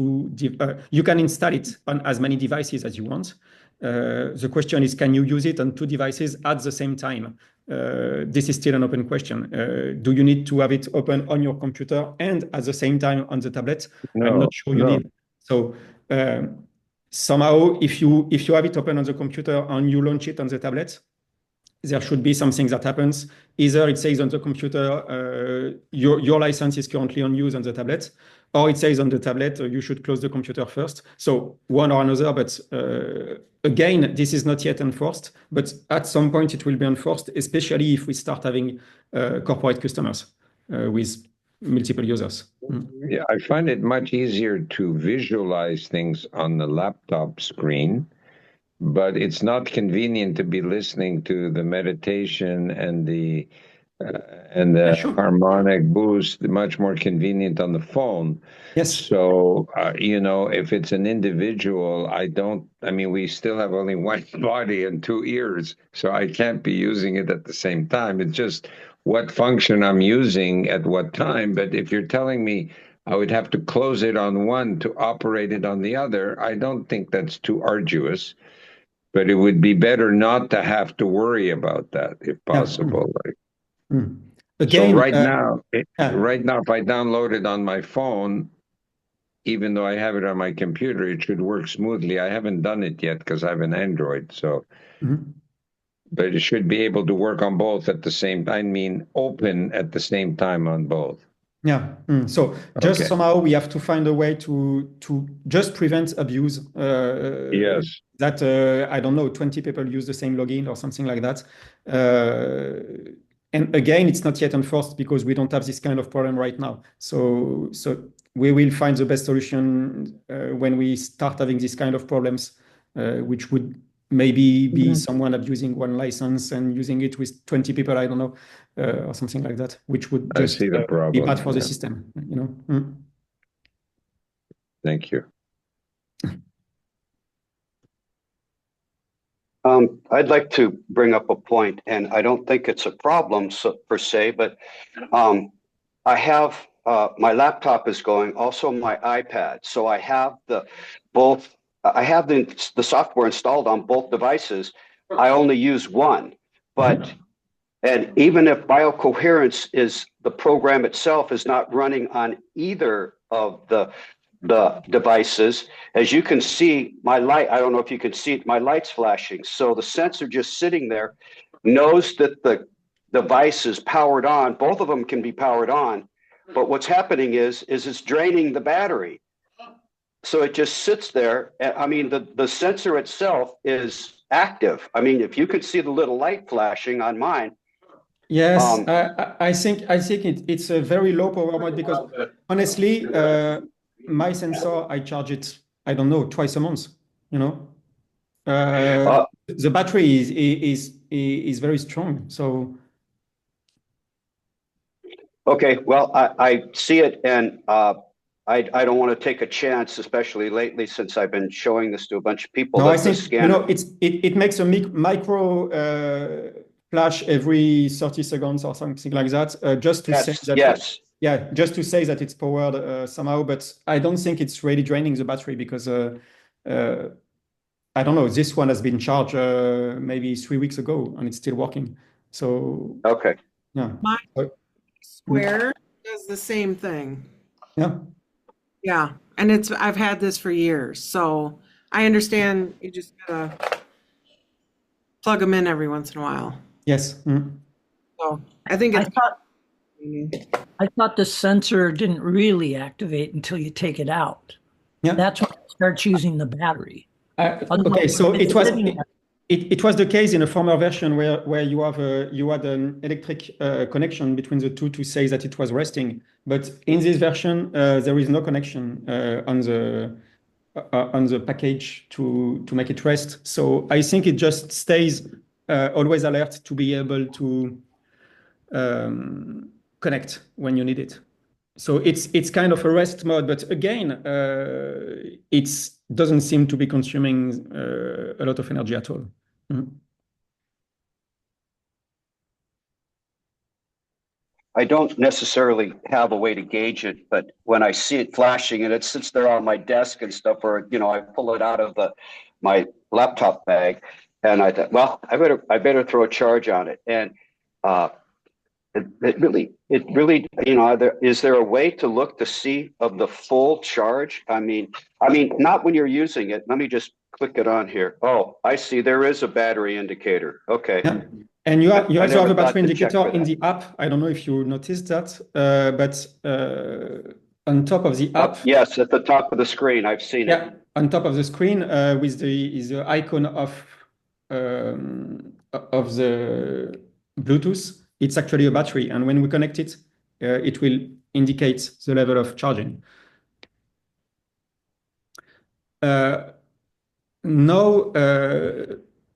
[SPEAKER 1] you can install it on as many devices as you want. The question is, can you use it on 2 devices at the same time? This is still an open question. Do you need to have it open on your computer and at the same time on the tablet? I'm not sure you need. So somehow, if you have it open on the computer and you launch it on the tablet, there should be something that happens. Either it says on the computer, your license is currently on use on the tablet, or it says on the tablet, you should close the computer first. So one or another, but again, this is not yet enforced, but at some point it will be enforced, especially if we start having corporate customers with multiple users.
[SPEAKER 3] Yeah, I find it much easier to visualize things on the laptop screen, but it's not convenient to be listening to the meditation and the and the
[SPEAKER 1] sure.
[SPEAKER 3] harmonic boost much more convenient on the phone.
[SPEAKER 1] Yes.
[SPEAKER 3] So, if it's an individual, I mean, we still have only one body and two ears, so I can't be using it at the same time. It's just what function I'm using at what time. But if you're telling me I would have to close it on one to operate it on the other, I don't think that's too arduous. But it would be better not to have to worry about that if
[SPEAKER 1] Yeah.
[SPEAKER 3] possible. So
[SPEAKER 1] Again, yeah.
[SPEAKER 3] right now, if I download it on my phone, even though I have it on my computer, it should work smoothly. I haven't done it yet because I have an Android. So, but it should be able to work on both at the same time. I mean, open at the same time on both.
[SPEAKER 1] Yeah. So just somehow we have to find a way to just prevent abuse.
[SPEAKER 3] Yes.
[SPEAKER 1] That I don't know, 20 people use the same login or something like that. And again, it's not yet enforced because we don't have this kind of problem right now. So we will find the best solution when we start having this kind of problems, which would maybe be someone abusing one license and using it with 20 people, I don't know, or something like that, which would just
[SPEAKER 3] I see the problem.
[SPEAKER 1] be bad for the system,
[SPEAKER 3] Thank you.
[SPEAKER 5] I'd like to bring up a point, and I don't think it's a problem per se, but I have my laptop is going, also my iPad. So I have the software installed on both devices. I only use one, and even if BioCoherence is the program itself is not running on either of the devices, as you can see, my light, I don't know if you can see it, my light's flashing. So the sensor just sitting there knows that the device is powered on. Both of them can be powered on, but what's happening is it's draining the battery. So it just sits there. I mean, the sensor itself is active. I mean, if you could see the little light flashing on mine.
[SPEAKER 1] Yes, I think it's a very low power mode because honestly, my sensor, I charge it, I don't know, twice a month, the battery is very strong. So
[SPEAKER 5] okay, well, I see it, and I don't want to take a chance, especially lately since I've been showing this to a bunch of people.
[SPEAKER 1] No, I think it makes a micro flash every 30 seconds or something like that, just to say that.
[SPEAKER 5] Yes.
[SPEAKER 1] Yeah, just to say that it's powered somehow, but I don't think it's really draining the battery because I don't know. This one has been charged maybe 3 weeks ago and it's still working. So
[SPEAKER 5] okay,
[SPEAKER 1] yeah.
[SPEAKER 6] My Square does the same thing.
[SPEAKER 1] Yeah.
[SPEAKER 6] Yeah, and I've had this for years, so I understand you just gotta plug them in every once in a while.
[SPEAKER 1] Yes.
[SPEAKER 6] So I think it's.
[SPEAKER 7] I thought the sensor didn't really activate until you take it out.
[SPEAKER 1] Yeah.
[SPEAKER 7] That's when it starts using the battery.
[SPEAKER 1] Okay, so it was the case in a former version where you had an electric connection between the two to say that it was resting. But in this version, there is no connection on the package to make it rest. So I think it just stays always alert to be able to connect when you need it. So it's kind of a rest mode, but again, it doesn't seem to be consuming a lot of energy at all.
[SPEAKER 5] I don't necessarily have a way to gauge it, but when I see it flashing and it sits there on my desk and stuff, or I pull it out of my laptop bag, and I thought, well, I better throw a charge on it, and it really, is there a way to look to see of the full charge? I mean, not when you're using it. Let me just click it on here. Oh, I see. There is a battery indicator. Okay.
[SPEAKER 1] Yeah. And you also have a battery indicator in the app. I don't know if you noticed that, but on top of the app.
[SPEAKER 5] Yes, at the top of the screen, I've seen it.
[SPEAKER 1] Yeah, on top of the screen with the icon of the Bluetooth. It's actually a battery, and when we connect it, it will indicate the level of charging. Now,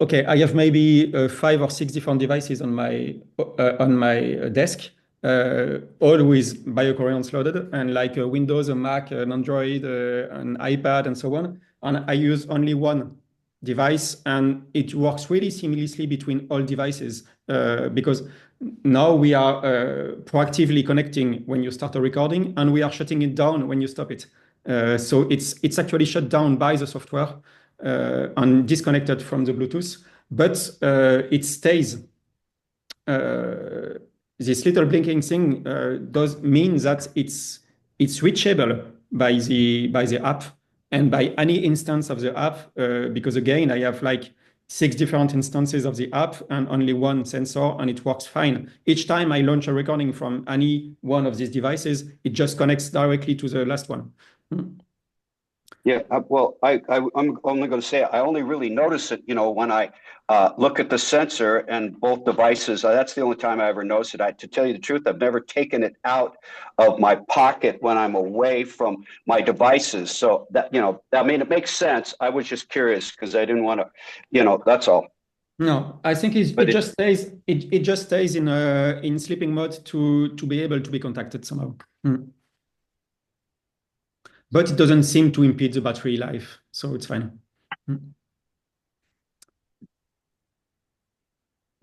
[SPEAKER 1] Okay, I have maybe 5 or 6 different devices on my desk, all with BioCoherence loaded, and like a Windows, a Mac, an Android, an iPad, and so on. And I use only one device, and it works really seamlessly between all devices because now we are proactively connecting when you start a recording, and we are shutting it down when you stop it. So it's actually shut down by the software and disconnected from the Bluetooth, but it stays. This little blinking thing does mean that it's reachable by the app and by any instance of the app, because again, I have like 6 different instances of the app and only one sensor, and it works fine. Each time I launch a recording from any one of these devices, it just connects directly to the last one.
[SPEAKER 5] Yeah, well, I'm only going to say I only really notice it, when I look at the sensor and both devices. That's the only time I ever noticed it. To tell you the truth, I've never taken it out of my pocket when I'm away from my devices. So that, I mean, it makes sense. I was just curious because I didn't want to, that's all.
[SPEAKER 1] No, I think it just stays in sleeping mode to be able to be contacted somehow. But it doesn't seem to impede the battery life, so it's fine.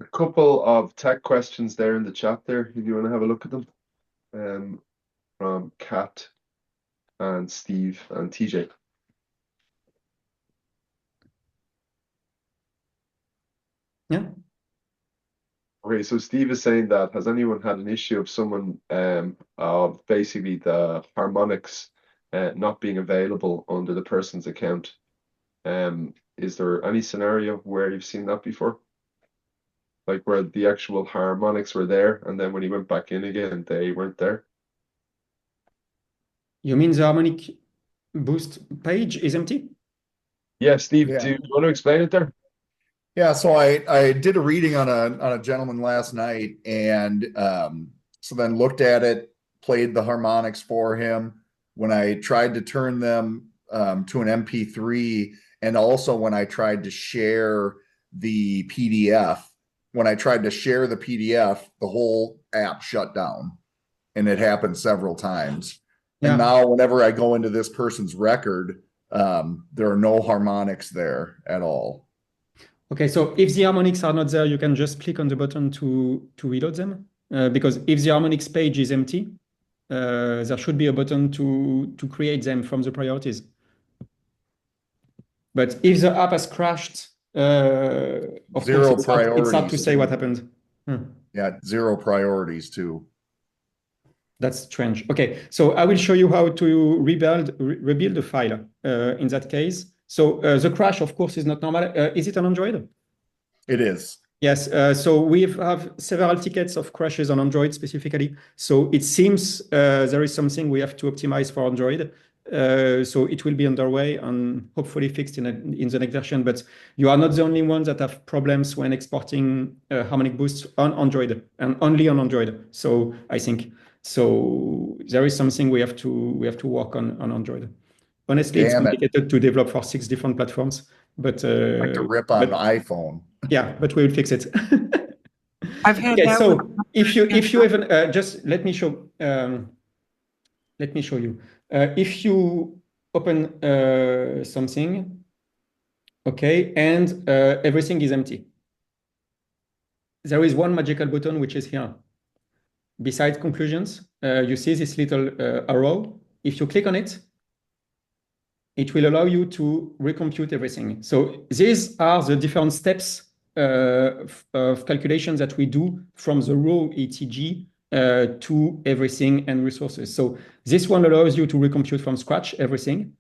[SPEAKER 2] A couple of tech questions there in the chat there, if you want to have a look at them, from Kat and Steve and TJ.
[SPEAKER 1] Yeah.
[SPEAKER 2] Okay, so Steve is saying that has anyone had an issue of someone of basically the harmonics not being available under the person's account? Is there any scenario where you've seen that before? Like where the actual harmonics were there, and then when he went back in again, they weren't there?
[SPEAKER 1] You mean the harmonic boost page is empty?
[SPEAKER 2] Yeah, Steve,
[SPEAKER 8] Yeah.
[SPEAKER 2] do you want to explain it there?
[SPEAKER 8] Yeah, so I did a reading on a gentleman last night, and so then looked at it, played the harmonics for him. When I tried to turn them to an MP3, and also when I tried to share the PDF, when I tried to share the PDF, the whole app shut down, and it happened several times.
[SPEAKER 1] Yeah.
[SPEAKER 8] And now whenever I go into this person's record, there are no harmonics there at all.
[SPEAKER 1] Okay, so if the harmonics are not there, you can just click on the button to reload them. Because if the harmonics page is empty, there should be a button to create them from the priorities. But if the app has crashed, of
[SPEAKER 8] Zero
[SPEAKER 1] course, it's hard to
[SPEAKER 8] priorities
[SPEAKER 1] say what
[SPEAKER 8] too.
[SPEAKER 1] happened.
[SPEAKER 8] Yeah, 0 priorities too.
[SPEAKER 1] That's strange. Okay, so I will show you how to rebuild a file in that case. So the crash, of course, is not normal. Is it on Android?
[SPEAKER 8] It is.
[SPEAKER 1] Yes, so we have several tickets of crashes on Android specifically. So it seems there is something we have to optimize for Android. So it will be underway and hopefully fixed in the next version. But you are not the only ones that have problems when exporting harmonic boosts on Android and only on Android. So I think there is something we have to work on Android. Honestly, it's complicated to develop for 6 different platforms, but
[SPEAKER 8] Like to rip on the iPhone.
[SPEAKER 1] Yeah, but we will fix it.
[SPEAKER 6] I've had
[SPEAKER 1] Okay,
[SPEAKER 6] that.
[SPEAKER 1] so if you even just let me show you. If you open something, okay, and everything is empty, there is one magical button which is here. Besides conclusions, you see this little arrow. If you click on it, it will allow you to recompute everything. So these are the different steps of calculations that we do from the raw ETG to everything and resources. So this one allows you to recompute from scratch everything.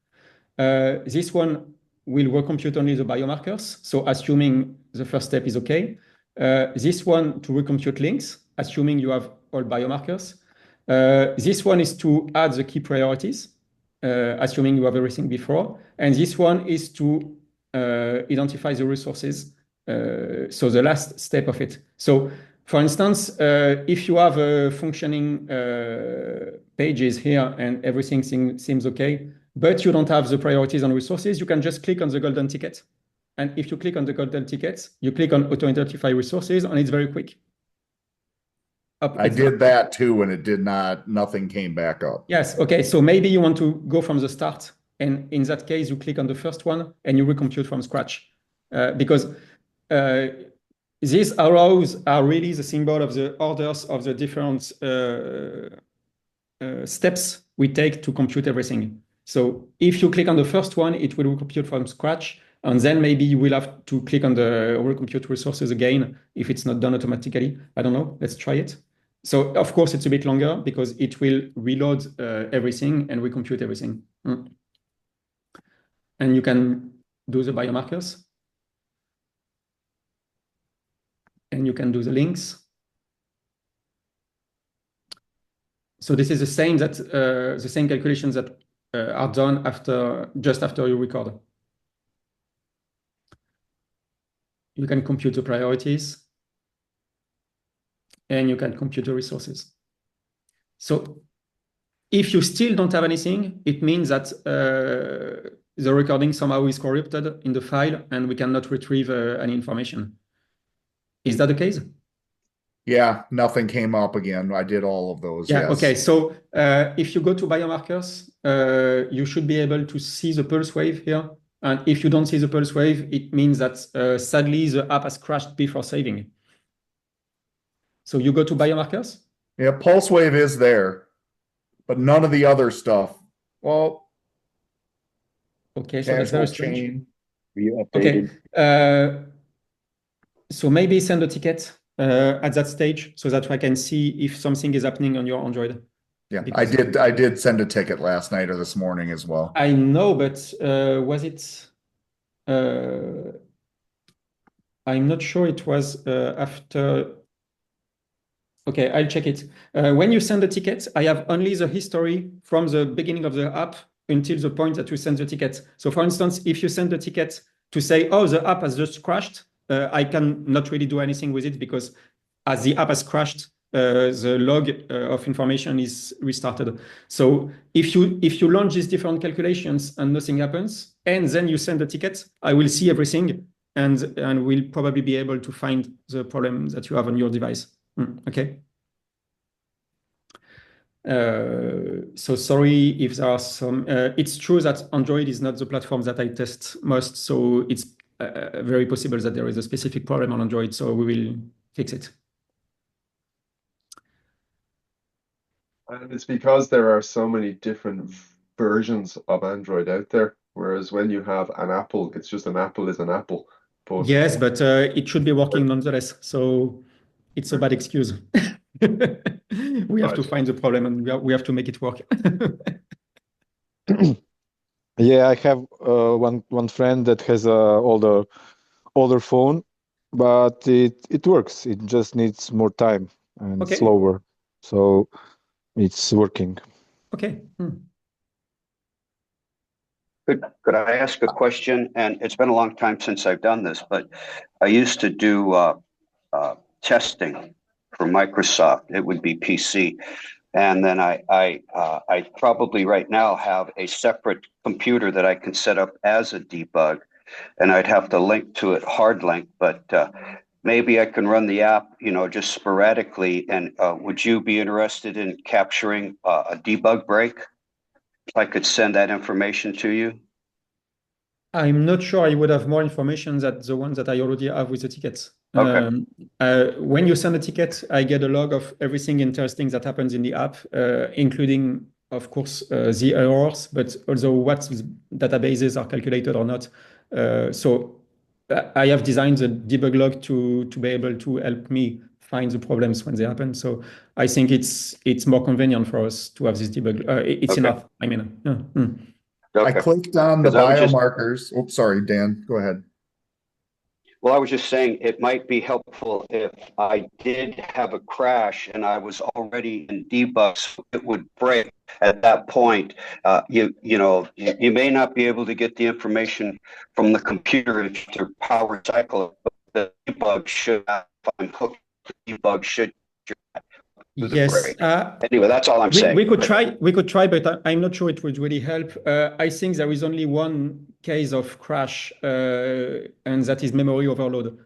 [SPEAKER 1] This one will recompute only the biomarkers. So assuming the first step is okay. This one to recompute links, assuming you have all biomarkers. This one is to add the key priorities, assuming you have everything before. And this one is to identify the resources. So the last step of it. So for instance, if you have a functioning pages here and everything seems okay, but you don't have the priorities and resources, you can just click on the golden ticket And if you click on the golden tickets, you click on auto-identify resources, and it's very quick.
[SPEAKER 8] I did that too, and it did not, nothing came back up.
[SPEAKER 1] Yes, okay, so maybe you want to go from the start, and in that case, you click on the first one, and you recompute from scratch. Because these arrows are really the symbol of the orders of the different steps we take to compute everything. So if you click on the first one, it will recompute from scratch, and then maybe you will have to click on the recompute resources again if it's not done automatically. I don't know, let's try it. So of course it's a bit longer because it will reload everything and recompute everything. And you can do the biomarkers. And you can do the links. So this is the same calculations that are done just after you record. You can compute the priorities, and you can compute the resources. So if you still don't have anything, it means that the recording somehow is corrupted in the file, and we cannot retrieve any information. Is that the case?
[SPEAKER 8] Yeah, nothing came up again. I did all of those.
[SPEAKER 1] Yeah,
[SPEAKER 8] yes.
[SPEAKER 1] okay. So if you go to biomarkers, you should be able to see the pulse wave here. And if you don't see the pulse wave, it means that sadly the app has crashed before saving. So you go to biomarkers.
[SPEAKER 8] Yeah, pulse wave is there, but none of the other stuff. Well,
[SPEAKER 1] okay, so that's very strange.
[SPEAKER 8] Chain.
[SPEAKER 1] Okay, so maybe send a ticket at that stage so that I can see if something is happening on your Android.
[SPEAKER 8] Yeah, because I did send a ticket last night or this morning as well.
[SPEAKER 1] I know, but was it? I'm not sure it was after. Okay, I'll check it. When you send a ticket, I have only the history from the beginning of the app until the point that you send the ticket. So for instance, if you send a ticket to say, oh, the app has just crashed, I can not really do anything with it because as the app has crashed, the log of information is restarted. So if you launch these different calculations and nothing happens, and then you send a ticket, I will see everything and will probably be able to find the problem that you have on your device. Okay. So sorry if there are some. It's true that Android is not the platform that I test most, so it's very possible that there is a specific problem on Android. So we will fix it.
[SPEAKER 2] And it's because there are so many different versions of Android out there. Whereas when you have an Apple, it's just an apple is an apple. But
[SPEAKER 1] yes, but it should be working nonetheless. So it's a bad excuse. We have to find the problem and we have to make it work.
[SPEAKER 9] Yeah, I have one friend that has a older phone, but it works. It just needs more time and slower. So it's working.
[SPEAKER 1] Okay.
[SPEAKER 5] Could I ask a question? And it's been a long time since I've done this, but I used to do testing for Microsoft. It would be PC. And then I probably right now have a separate computer that I can set up as a debug, and I'd have to link to it hard link, but maybe I can run the app, just sporadically. And would you be interested in capturing a debug break? If I could send that information to you?
[SPEAKER 1] I'm not sure I would have more information than the ones that I already have with the tickets.
[SPEAKER 5] Okay.
[SPEAKER 1] When you send a ticket, I get a log of everything interesting that happens in the app, including, of course, the errors, but also what databases are calculated or not. So I have designed the debug log to be able to help me find the problems when they happen. So I think it's more convenient for us to have this debug. It's enough. I mean,
[SPEAKER 8] I clicked on the biomarkers. Oops, sorry, Dan, go ahead.
[SPEAKER 5] Well, I was just saying it might be helpful if I did have a crash and I was already in debug, so it would break at that point. You may not be able to get the information from the computer if your power cycle, but the debug should, if I'm hooked, the debug should to the
[SPEAKER 1] Yes.
[SPEAKER 5] break. Anyway, that's all I'm saying.
[SPEAKER 1] We could try, but I'm not sure it would really help. I think there is only one case of crash, and that is memory overload,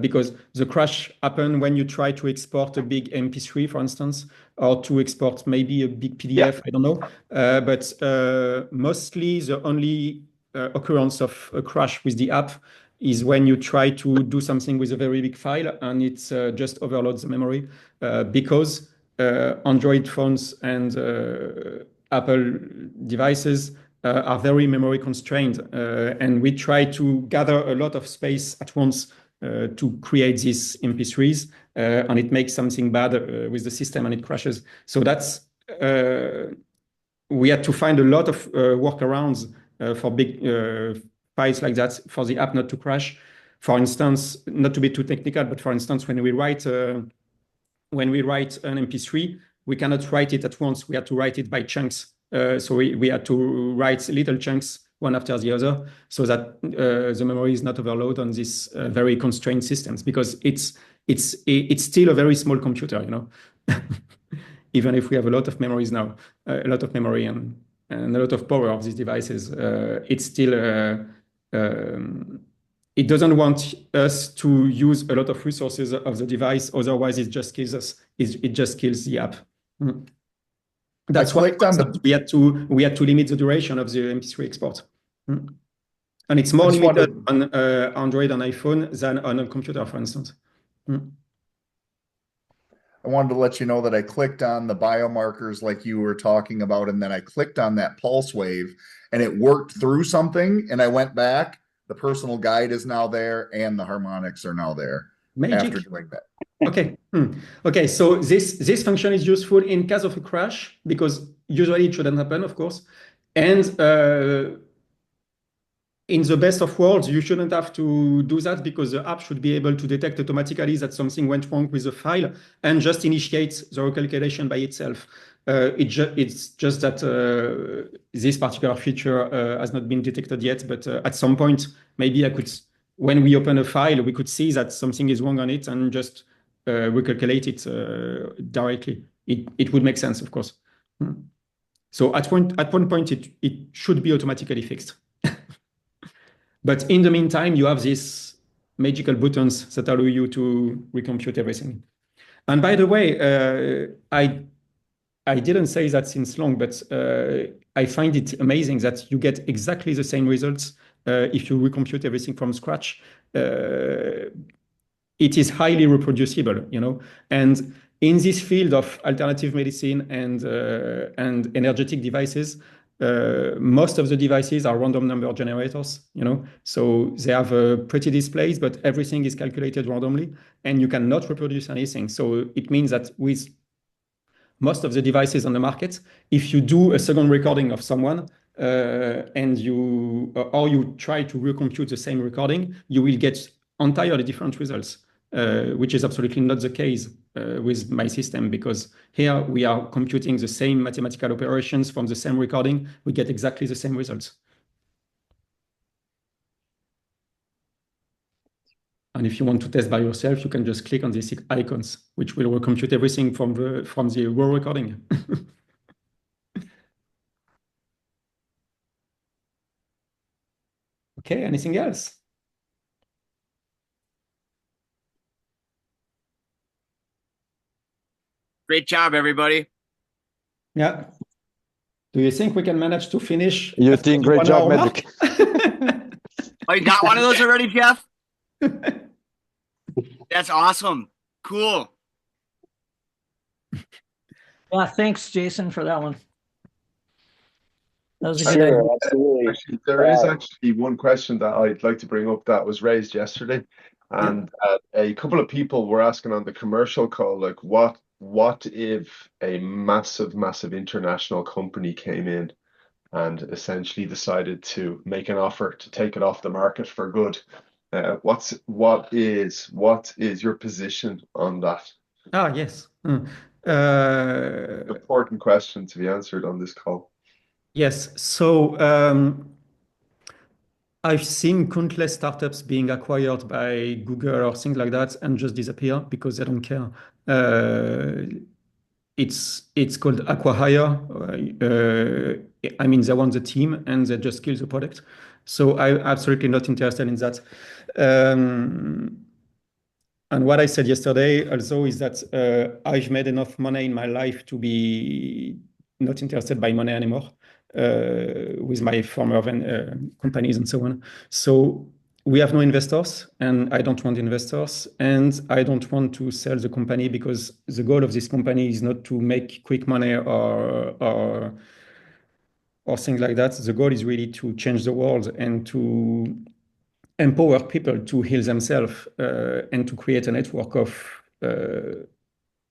[SPEAKER 1] because the crash happened when you try to export a big MP3, for instance, or to export maybe a big PDF. I don't know. But mostly the only occurrence of a crash with the app is when you try to do something with a very big file and it's just overloads the memory, because Android phones and Apple devices are very memory constrained, and we try to gather a lot of space at once to create these MP3s, and it makes something bad with the system and it crashes. So that's we had to find a lot of workarounds for big files like that for the app not to crash. For instance, not to be too technical, but for instance, when we write an MP3, we cannot write it at once. We have to write it by chunks. So we had to write little chunks one after the other so that the memory is not overloaded on these very constrained systems, because it's still a very small computer, you know. Even if we have a lot of memories now, a lot of memory and a lot of power of these devices, it's still it doesn't want us to use a lot of resources of the device. Otherwise, it just kills us. It just kills the app. That's why we had to limit the duration of the MP3 export. And it's more limited on Android and iPhone than on a computer, for instance.
[SPEAKER 8] I wanted to let you know that I clicked on the biomarkers like you were talking about, and then I clicked on that pulse wave and it worked through something, and I went back. The personal guide is now there and the harmonics are now there.
[SPEAKER 1] Magic.
[SPEAKER 8] After doing that.
[SPEAKER 1] Okay. Okay, so this function is useful in case of a crash, because usually it shouldn't happen, of course. And in the best of worlds, you shouldn't have to do that, because the app should be able to detect automatically that something went wrong with the file and just initiate the recalculation by itself. It's just that this particular feature has not been detected yet, but at some point, maybe when we open a file, we could see that something is wrong on it and just recalculate it directly. It would make sense, of course. So at one point, it should be automatically fixed. But in the meantime, you have these magical buttons that allow you to recompute everything. And by the way, I didn't say that since long, but I find it amazing that you get exactly the same results if you recompute everything from scratch. It is highly reproducible, you know. And in this field of alternative medicine and energetic devices, most of the devices are random number generators, you know. So they have pretty displays, but everything is calculated randomly, and you cannot reproduce anything. So it means that with most of the devices on the market, if you do a second recording of someone and you try to recompute the same recording, you will get entirely different results, which is absolutely not the case with my system, because here we are computing the same mathematical operations from the same recording. We get exactly the same results. And if you want to test by yourself, you can just click on these icons, which will recompute everything from the raw recording. Okay, anything else?
[SPEAKER 10] Great job, everybody.
[SPEAKER 1] Yeah. Do you think we can manage to finish?
[SPEAKER 9] You think great job, Magic.
[SPEAKER 10] Oh, you got one of those already, Jeff? That's awesome. Cool.
[SPEAKER 7] Yeah, thanks, Jason, for that one. That was a good
[SPEAKER 2] Sure,
[SPEAKER 7] idea.
[SPEAKER 2] absolutely. Actually, there is actually one question that I'd like to bring up that was raised yesterday, and a couple of people were asking on the commercial call, like, what if a massive international company came in and essentially decided to make an offer to take it off the market for good? What is your position on that?
[SPEAKER 1] Yes.
[SPEAKER 2] Important question to be answered on this call.
[SPEAKER 1] Yes. So I've seen countless startups being acquired by Google or things like that and just disappear because they don't care. it's called acquihire. I mean, they want the team and they just kill the product. So I'm absolutely not interested in that. And what I said yesterday also is that I've made enough money in my life to be not interested by money anymore with my former companies and so on. So we have no investors, and I don't want investors, and I don't want to sell the company because the goal of this company is not to make quick money or things like that. The goal is really to change the world and to empower people to heal themselves and to create a network of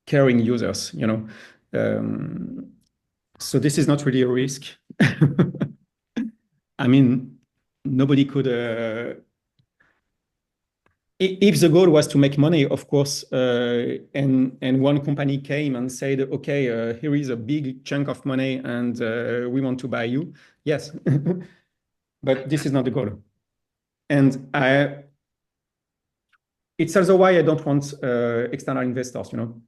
[SPEAKER 1] caring users, you know. So this is not really a risk. I mean, nobody could. If the goal was to make money, of course, and one company came and said, "Okay, here is a big chunk of money, and we want to buy you," yes, but this is not the goal. And it's also why I don't want external investors, you know,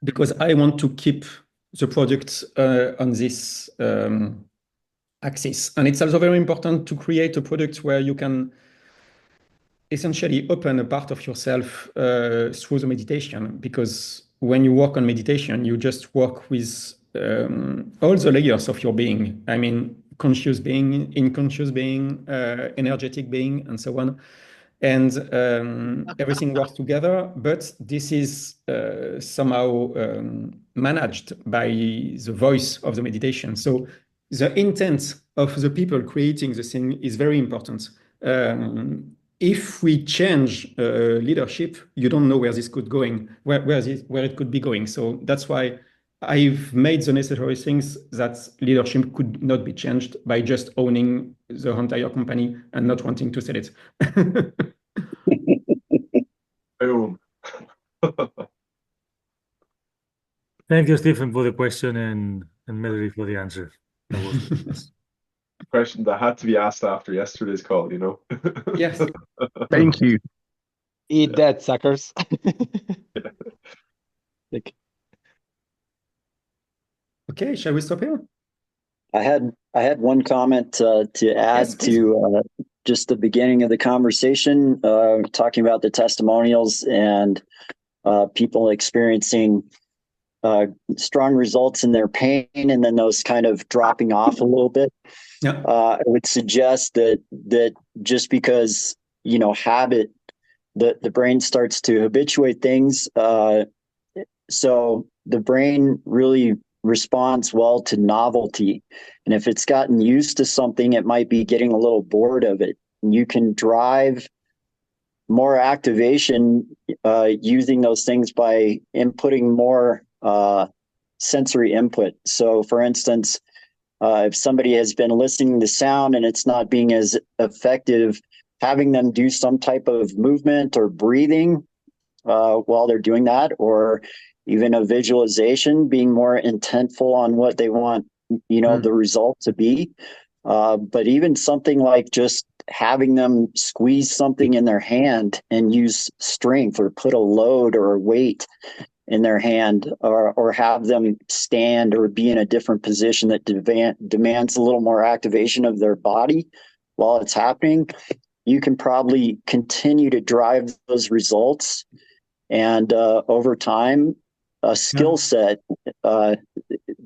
[SPEAKER 1] because I want to keep the product on this axis. And it's also very important to create a product where you can essentially open a part of yourself through the meditation, because when you work on meditation, you just work with all the layers of your being. I mean, conscious being, unconscious being, energetic being, and so on. And everything works together, but this is somehow managed by the voice of the meditation. So the intent of the people creating the thing is very important. If we change leadership, you don't know where this could going, where it could be going. So that's why I've made the necessary things that leadership could not be changed by just owning the entire company and not wanting to sell it.
[SPEAKER 2] Boom.
[SPEAKER 4] Thank you, Stephen, for the question and Melody for the answer. That was
[SPEAKER 2] Question that had to be asked after yesterday's call, you know?
[SPEAKER 1] Yes.
[SPEAKER 9] Thank you. Eat that, suckers.
[SPEAKER 1] Okay, shall we stop here?
[SPEAKER 11] I had one comment to add
[SPEAKER 1] Yes, please.
[SPEAKER 11] to just the beginning of the conversation, talking about the testimonials and people experiencing strong results in their pain, and then those kind of dropping off a little bit.
[SPEAKER 1] Yeah.
[SPEAKER 11] I would suggest that just because, you know, habit, the brain starts to habituate things. So the brain really responds well to novelty. And if it's gotten used to something, it might be getting a little bored of it. And you can drive more activation using those things by inputting more sensory input. So for instance, if somebody has been listening to sound and it's not being as effective, having them do some type of movement or breathing while they're doing that, or even a visualization, being more intentful on what they want, you know, the result to be. But even something like just having them squeeze something in their hand and use strength, or put a load or a weight in their hand, or have them stand or be in a different position that demands a little more activation of their body while it's happening, you can probably continue to drive those results. And over time, a skill set,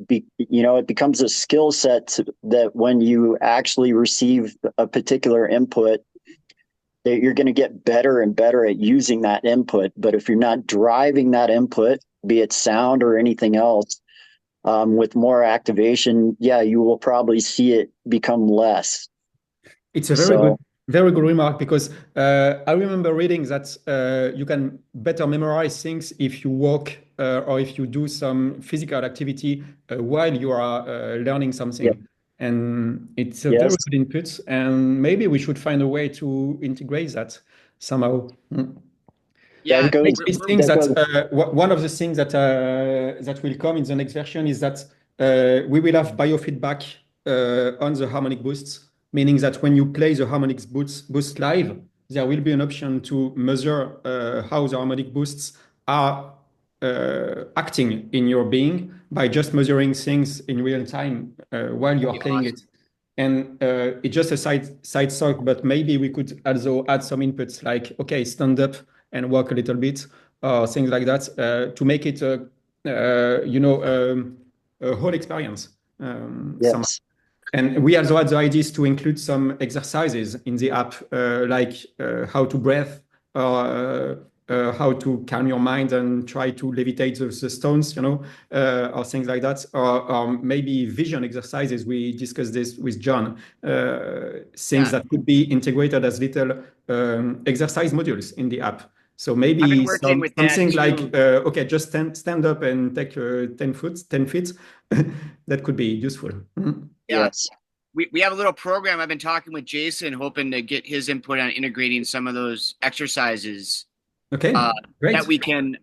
[SPEAKER 11] it becomes a skill set that when you actually receive a particular input, that you're going to get better and better at using that input. But if you're not driving that input, be it sound or anything else, with more activation, you will probably see it become less.
[SPEAKER 1] It's a very good remark, because I remember reading that you can better memorize things if you walk or if you do some physical activity while you are learning something. Yep. And it's a very good input, and maybe we should find a way to integrate that somehow.
[SPEAKER 10] Yeah,
[SPEAKER 1] these things that one of the things that that will come in the next version is that we will have biofeedback on the harmonic boosts, meaning that when you play the harmonic boost live, there will be an option to measure how the harmonic boosts are acting in your being by just measuring things in real time while you're playing it. And it's just a side talk, but maybe we could also add some inputs like, okay, stand up and walk a little bit, or things like that, to make it a whole experience.
[SPEAKER 11] Yes.
[SPEAKER 1] And we also had the ideas to include some exercises in the app, like how to breathe, or how to calm your mind and try to levitate the stones, or things like that, or maybe vision exercises. We discussed this with John, things that could be integrated as little exercise modules in the app. So maybe something like, okay, just stand up and take 10 feet. That could be useful. Mm-hmm.
[SPEAKER 10] Yeah.
[SPEAKER 11] Yes.
[SPEAKER 10] We have a little program. I've been talking with Jason, hoping to get his input on integrating some of those exercises.
[SPEAKER 1] Okay, great.
[SPEAKER 10] That we can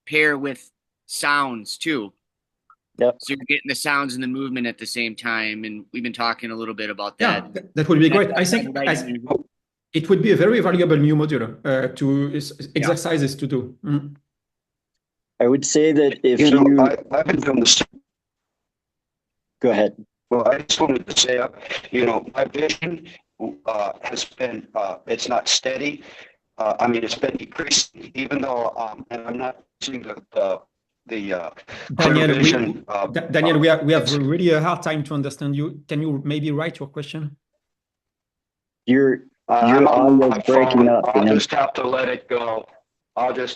[SPEAKER 10] pair with sounds too.
[SPEAKER 11] Yep.
[SPEAKER 10] So you're getting the sounds and the movement at the same time. And we've been talking a little bit about that.
[SPEAKER 1] Yeah, that would be great. I think it would be a very valuable new module exercises to do. Mm.
[SPEAKER 11] I would say that if
[SPEAKER 5] I've been doing this.
[SPEAKER 11] Go ahead.
[SPEAKER 5] Well, I just wanted to say, my vision has been, it's not steady. It's been decreasing, even though, and I'm not seeing the
[SPEAKER 1] Daniel,
[SPEAKER 5] vision.
[SPEAKER 1] Daniel, we have really a hard time to understand you. Can you maybe write your question?
[SPEAKER 11] Your audio is breaking up.
[SPEAKER 5] I'll just have to let it go.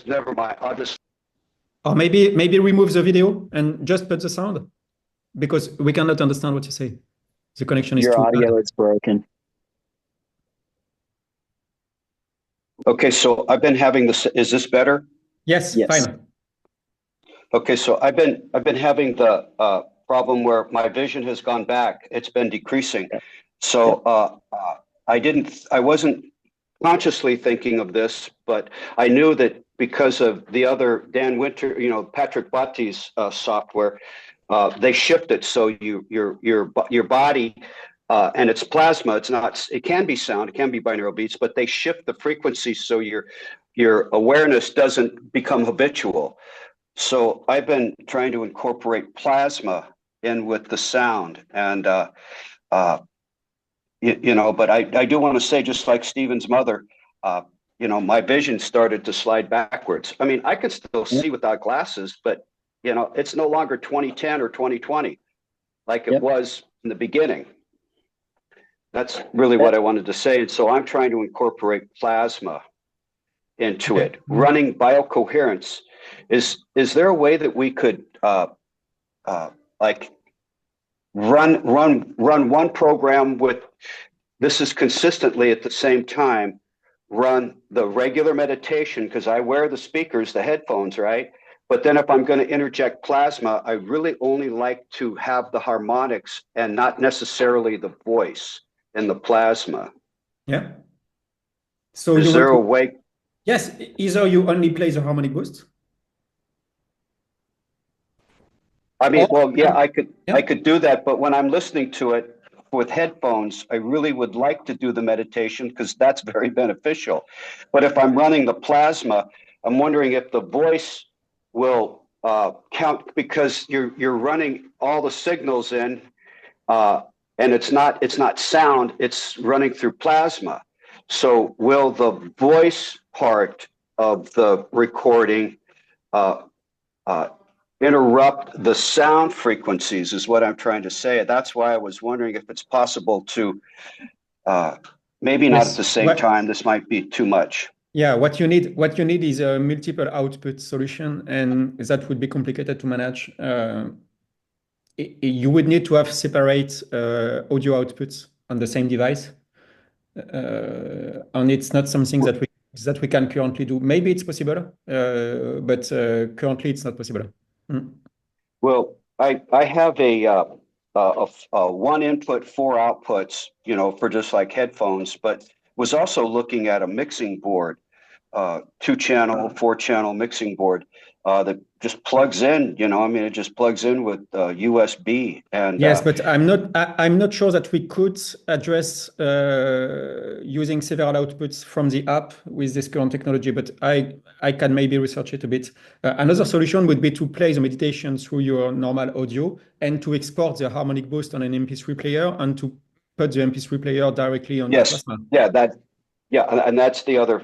[SPEAKER 5] Never mind.
[SPEAKER 1] Or maybe remove the video and just put the sound, because we cannot understand what you say. The connection is
[SPEAKER 11] your
[SPEAKER 1] too
[SPEAKER 11] audio
[SPEAKER 1] bad.
[SPEAKER 11] is broken.
[SPEAKER 5] Okay, so I've been having this. Is this better?
[SPEAKER 1] Yes, fine.
[SPEAKER 5] Okay, so I've been having the problem where my vision has gone back. It's been decreasing. So I wasn't consciously thinking of this, but I knew that because of the other Dan Winter, Patrick Bhatti's software, they shift it so your body. And it's plasma. It can be sound, it can be binaural beats, but they shift the frequency so your awareness doesn't become habitual. So I've been trying to incorporate plasma in with the sound, and but I do want to say, just like Stephen's mother, my vision started to slide backwards. I could still see without glasses, but it's no longer 2010 or 2020 like it was in the beginning. That's really what I wanted to say. And so I'm trying to incorporate plasma into it. Running BioCoherence. Is there a way that we could run one program with this is consistently at the same time, run the regular meditation, because I wear the speakers, the headphones, right? But then if I'm going to interject plasma, I really only like to have the harmonics and not necessarily the voice in the plasma.
[SPEAKER 1] Yeah. So
[SPEAKER 5] is there a way?
[SPEAKER 1] Yes, either you only play the harmonic boost.
[SPEAKER 5] I could do that, but when I'm listening to it with headphones, I really would like to do the meditation because that's very beneficial. But if I'm running the plasma, I'm wondering if the voice will count, because you're running all the signals in, and it's not sound, it's running through plasma. So will the voice part of the recording interrupt the sound frequencies, is what I'm trying to say. That's why I was wondering if it's possible to maybe not at the same time. This might be too much.
[SPEAKER 1] Yeah, what you need is a multiple output solution, and that would be complicated to manage. You would need to have separate audio outputs on the same device, and it's not something that we can currently do. Maybe it's possible, but currently it's not possible. Mm.
[SPEAKER 5] Well, I have a one input, four outputs, for just like headphones, but was also looking at a mixing board, 2-channel, 4-channel mixing board. that just plugs in. I mean, it just plugs in with USB. And
[SPEAKER 1] yes, but I'm not sure that we could address using several outputs from the app with this current technology. But I can maybe research it a bit. Another solution would be to play the meditation through your normal audio and to export the harmonic boost on an MP3 player and to put the MP3 player directly on the
[SPEAKER 5] yes,
[SPEAKER 1] plasma.
[SPEAKER 5] and that's the other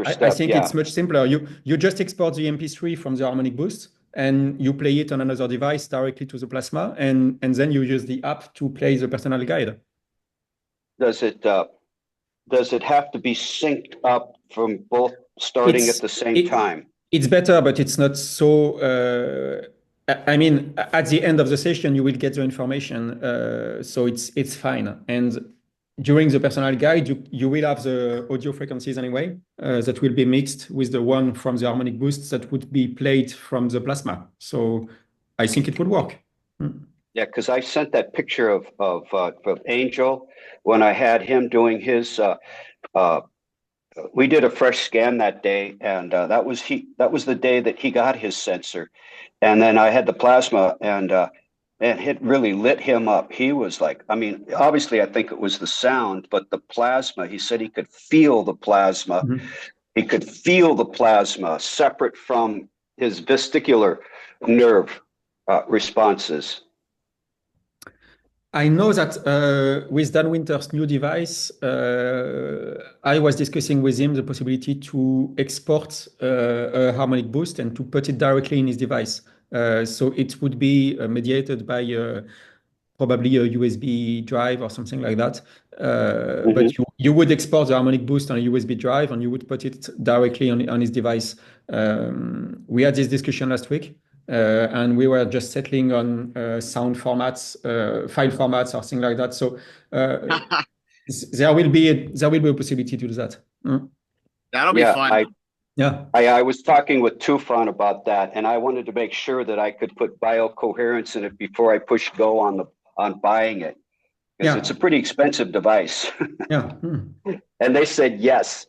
[SPEAKER 5] step.
[SPEAKER 1] I think it's much simpler. You just export the MP3 from the harmonic boost and you play it on another device directly to the plasma, and then you use the app to play the personal guide.
[SPEAKER 5] Does it have to be synced up from both starting at the same time?
[SPEAKER 1] It's better, but it's not so. I mean, at the end of the session, you will get the information, so it's fine. And during the personal guide, you will have the audio frequencies anyway that will be mixed with the one from the harmonic boosts that would be played from the plasma. So I think it would work.
[SPEAKER 5] Yeah, because I sent that picture of Angel when I had him doing his. We did a fresh scan that day, and that was the day that he got his sensor, and then I had the plasma, and it really lit him up. He was like, I mean, obviously, I think it was the sound, but the plasma. He said he could feel the plasma. Mm-hmm. He could feel the plasma separate from his vestibular nerve responses.
[SPEAKER 1] I know that with Dan Winter's new device, I was discussing with him the possibility to export a harmonic boost and to put it directly in his device. So it would be mediated by probably a USB drive or something like that. Mm-hmm. But you would export the harmonic boost on a USB drive and you would put it directly on his device. We had this discussion last week. And we were just settling on sound formats, file formats, or things like that. So there will be a possibility to do that.
[SPEAKER 10] That'll be fun.
[SPEAKER 5] I was talking with Tufan about that, and I wanted to make sure that I could put BioCoherence in it before I push go on buying it, because it's a pretty expensive device. And they said yes.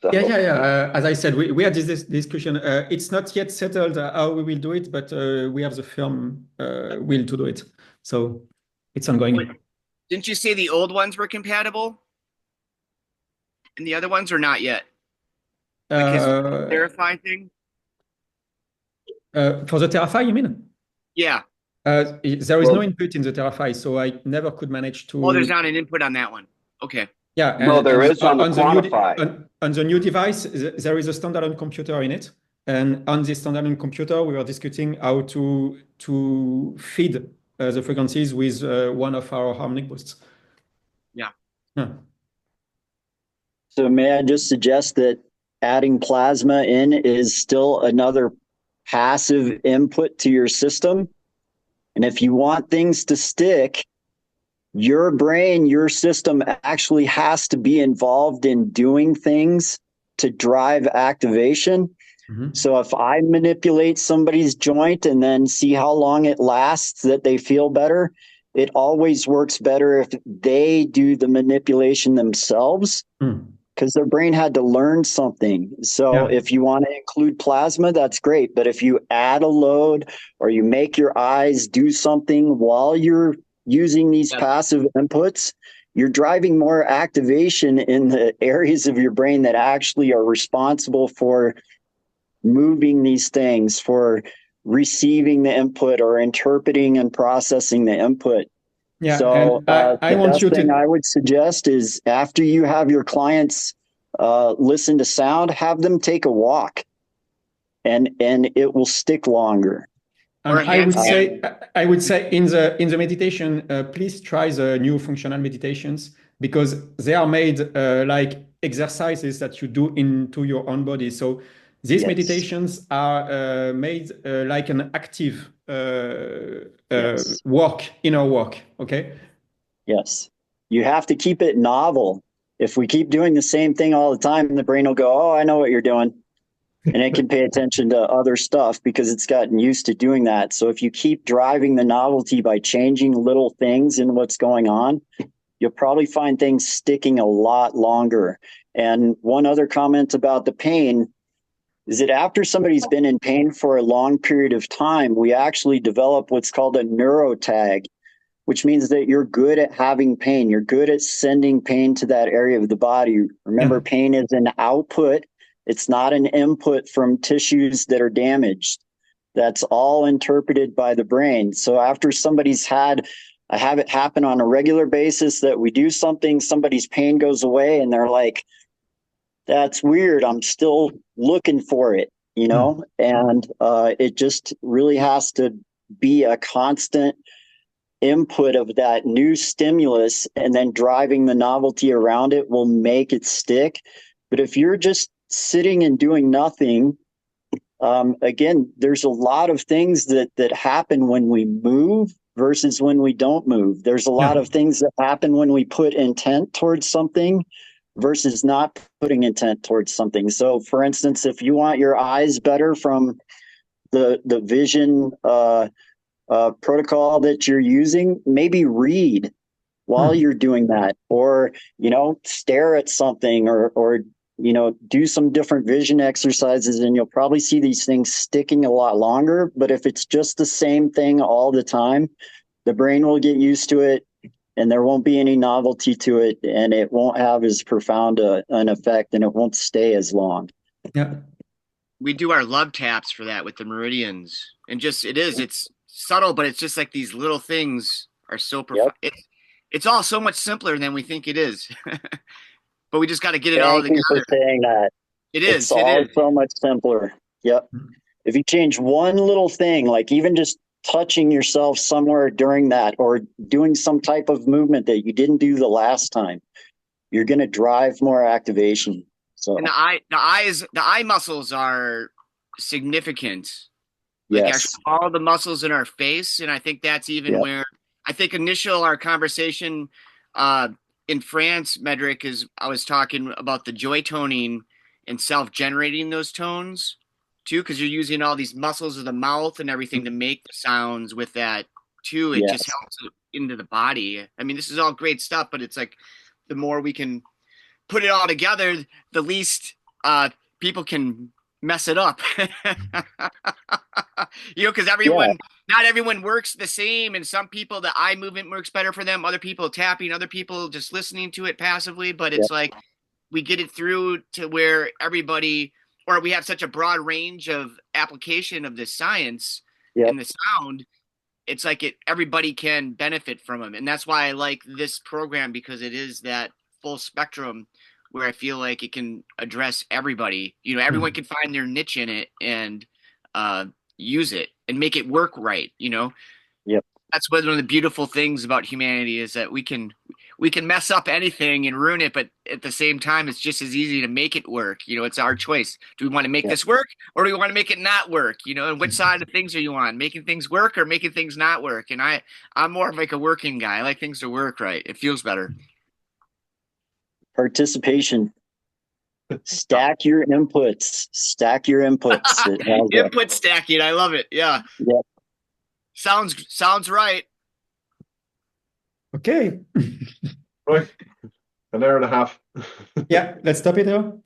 [SPEAKER 1] So. Yeah. As I said, we had this discussion. It's not yet settled how we will do it, but we have the firm will to do it. So it's ongoing.
[SPEAKER 10] Wait, didn't you say the old ones were compatible? And the other ones are not yet? Like his Verify thing?
[SPEAKER 1] For the Verify, you mean?
[SPEAKER 10] Yeah.
[SPEAKER 1] There is no input in the Verify, so I never could manage to...
[SPEAKER 10] Oh, there's not an input on that one. Okay.
[SPEAKER 1] Yeah,
[SPEAKER 5] no, there is on the Quantify.
[SPEAKER 1] On the new device, there is a standalone computer in it, and on this standalone computer, we were discussing how to feed the frequencies with one of our harmonic boosts.
[SPEAKER 10] Yeah.
[SPEAKER 11] So may I just suggest that adding plasma in is still another passive input to your system, and if you want things to stick, your brain, your system actually has to be involved in doing things to drive activation. Mm-hmm. So if I manipulate somebody's joint and then see how long it lasts that they feel better, it always works better if they do the manipulation themselves, because their brain had to learn something. So if you want to include plasma, that's great. But if you add a load or you make your eyes do something while you're using these passive inputs, you're driving more activation in the areas of your brain that actually are responsible for moving these things, for receiving the input or interpreting and processing the input.
[SPEAKER 1] Yeah,
[SPEAKER 11] so
[SPEAKER 1] I want
[SPEAKER 11] you to... I would suggest is after you have your clients listen to sound, have them take a walk, and it will stick longer.
[SPEAKER 1] I would say in the meditation, please try the new functional meditations, because they are made like exercises that you do into your own body. So these meditations are made like an active inner work. Okay.
[SPEAKER 11] Yes, you have to keep it novel. If we keep doing the same thing all the time, the brain will go, "Oh, I know what you're doing." And it can pay attention to other stuff because it's gotten used to doing that. So if you keep driving the novelty by changing little things in what's going on, you'll probably find things sticking a lot longer. And one other comment about the pain, is that after somebody's been in pain for a long period of time, we actually develop what's called a neurotag, which means that you're good at having pain. You're good at sending pain to that area of the body. Remember, pain is an output. It's not an input from tissues that are damaged. That's all interpreted by the brain. So after somebody's had I have it happen on a regular basis that we do something, somebody's pain goes away, and they're like, that's weird. I'm still looking for it, you know? And it just really has to be a constant input of that new stimulus, and then driving the novelty around it will make it stick. But if you're just sitting and doing nothing, again, there's a lot of things that happen when we move versus when we don't move. There's a lot of things that happen when we put intent towards something versus not putting intent towards something. So for instance, if you want your eyes better from the vision protocol that you're using, maybe read while you're doing that, or, you know, stare at something, or, you know, do some different vision exercises, and you'll probably see these things sticking a lot longer. But if it's just the same thing all the time, the brain will get used to it, and there won't be any novelty to it, and it won't have as profound an effect, and it won't stay as long.
[SPEAKER 1] Yeah.
[SPEAKER 10] We do our love taps for that with the meridians, and just it's subtle, but it's just like these little things are so profound. It's all so much simpler than we think it is. But we just got to get it all together.
[SPEAKER 11] Thank you for saying that. It's all so much simpler. Yep. If you change one little thing, like even just touching yourself somewhere during that, or doing some type of movement that you didn't do the last time, you're going to drive more activation. So, and
[SPEAKER 10] the eye muscles are significant. Like actually all the muscles in our face. And I think that's even where I think our conversation, in France, Medrick, is I was talking about the joy toning and self-generating those tones too, because you're using all these muscles of the mouth and everything to make the sounds with that too. It just helps into the body. I mean, this is all great stuff, but it's like the more we can put it all together, the least people can mess it up. You know, because not everyone works the same, and some people the eye movement works better for them, other people tapping, other people just listening to it passively. But it's like we get it through to where everybody, or we have such a broad range of application of this science and the sound, it's like everybody can benefit from them. And that's why I like this program, because it is that full spectrum where I feel like it can address everybody. You know, everyone can find their niche in it and use it and make it work right, you know? That's one of the beautiful things about humanity, is that we can mess up anything and ruin it, but at the same time, it's just as easy to make it work. You know, it's our choice. Do we want to make this work, or do we want to make it not work? You know, and which side of things are you on? Making things work or making things not work? And I'm more of like a working guy. I like things to work right. It feels better.
[SPEAKER 11] Participation. Stack your inputs.
[SPEAKER 10] Input stacking. I love it. Yeah. Sounds right.
[SPEAKER 1] Okay.
[SPEAKER 2] Right. An hour and a half.
[SPEAKER 1] Yeah, let's stop it now.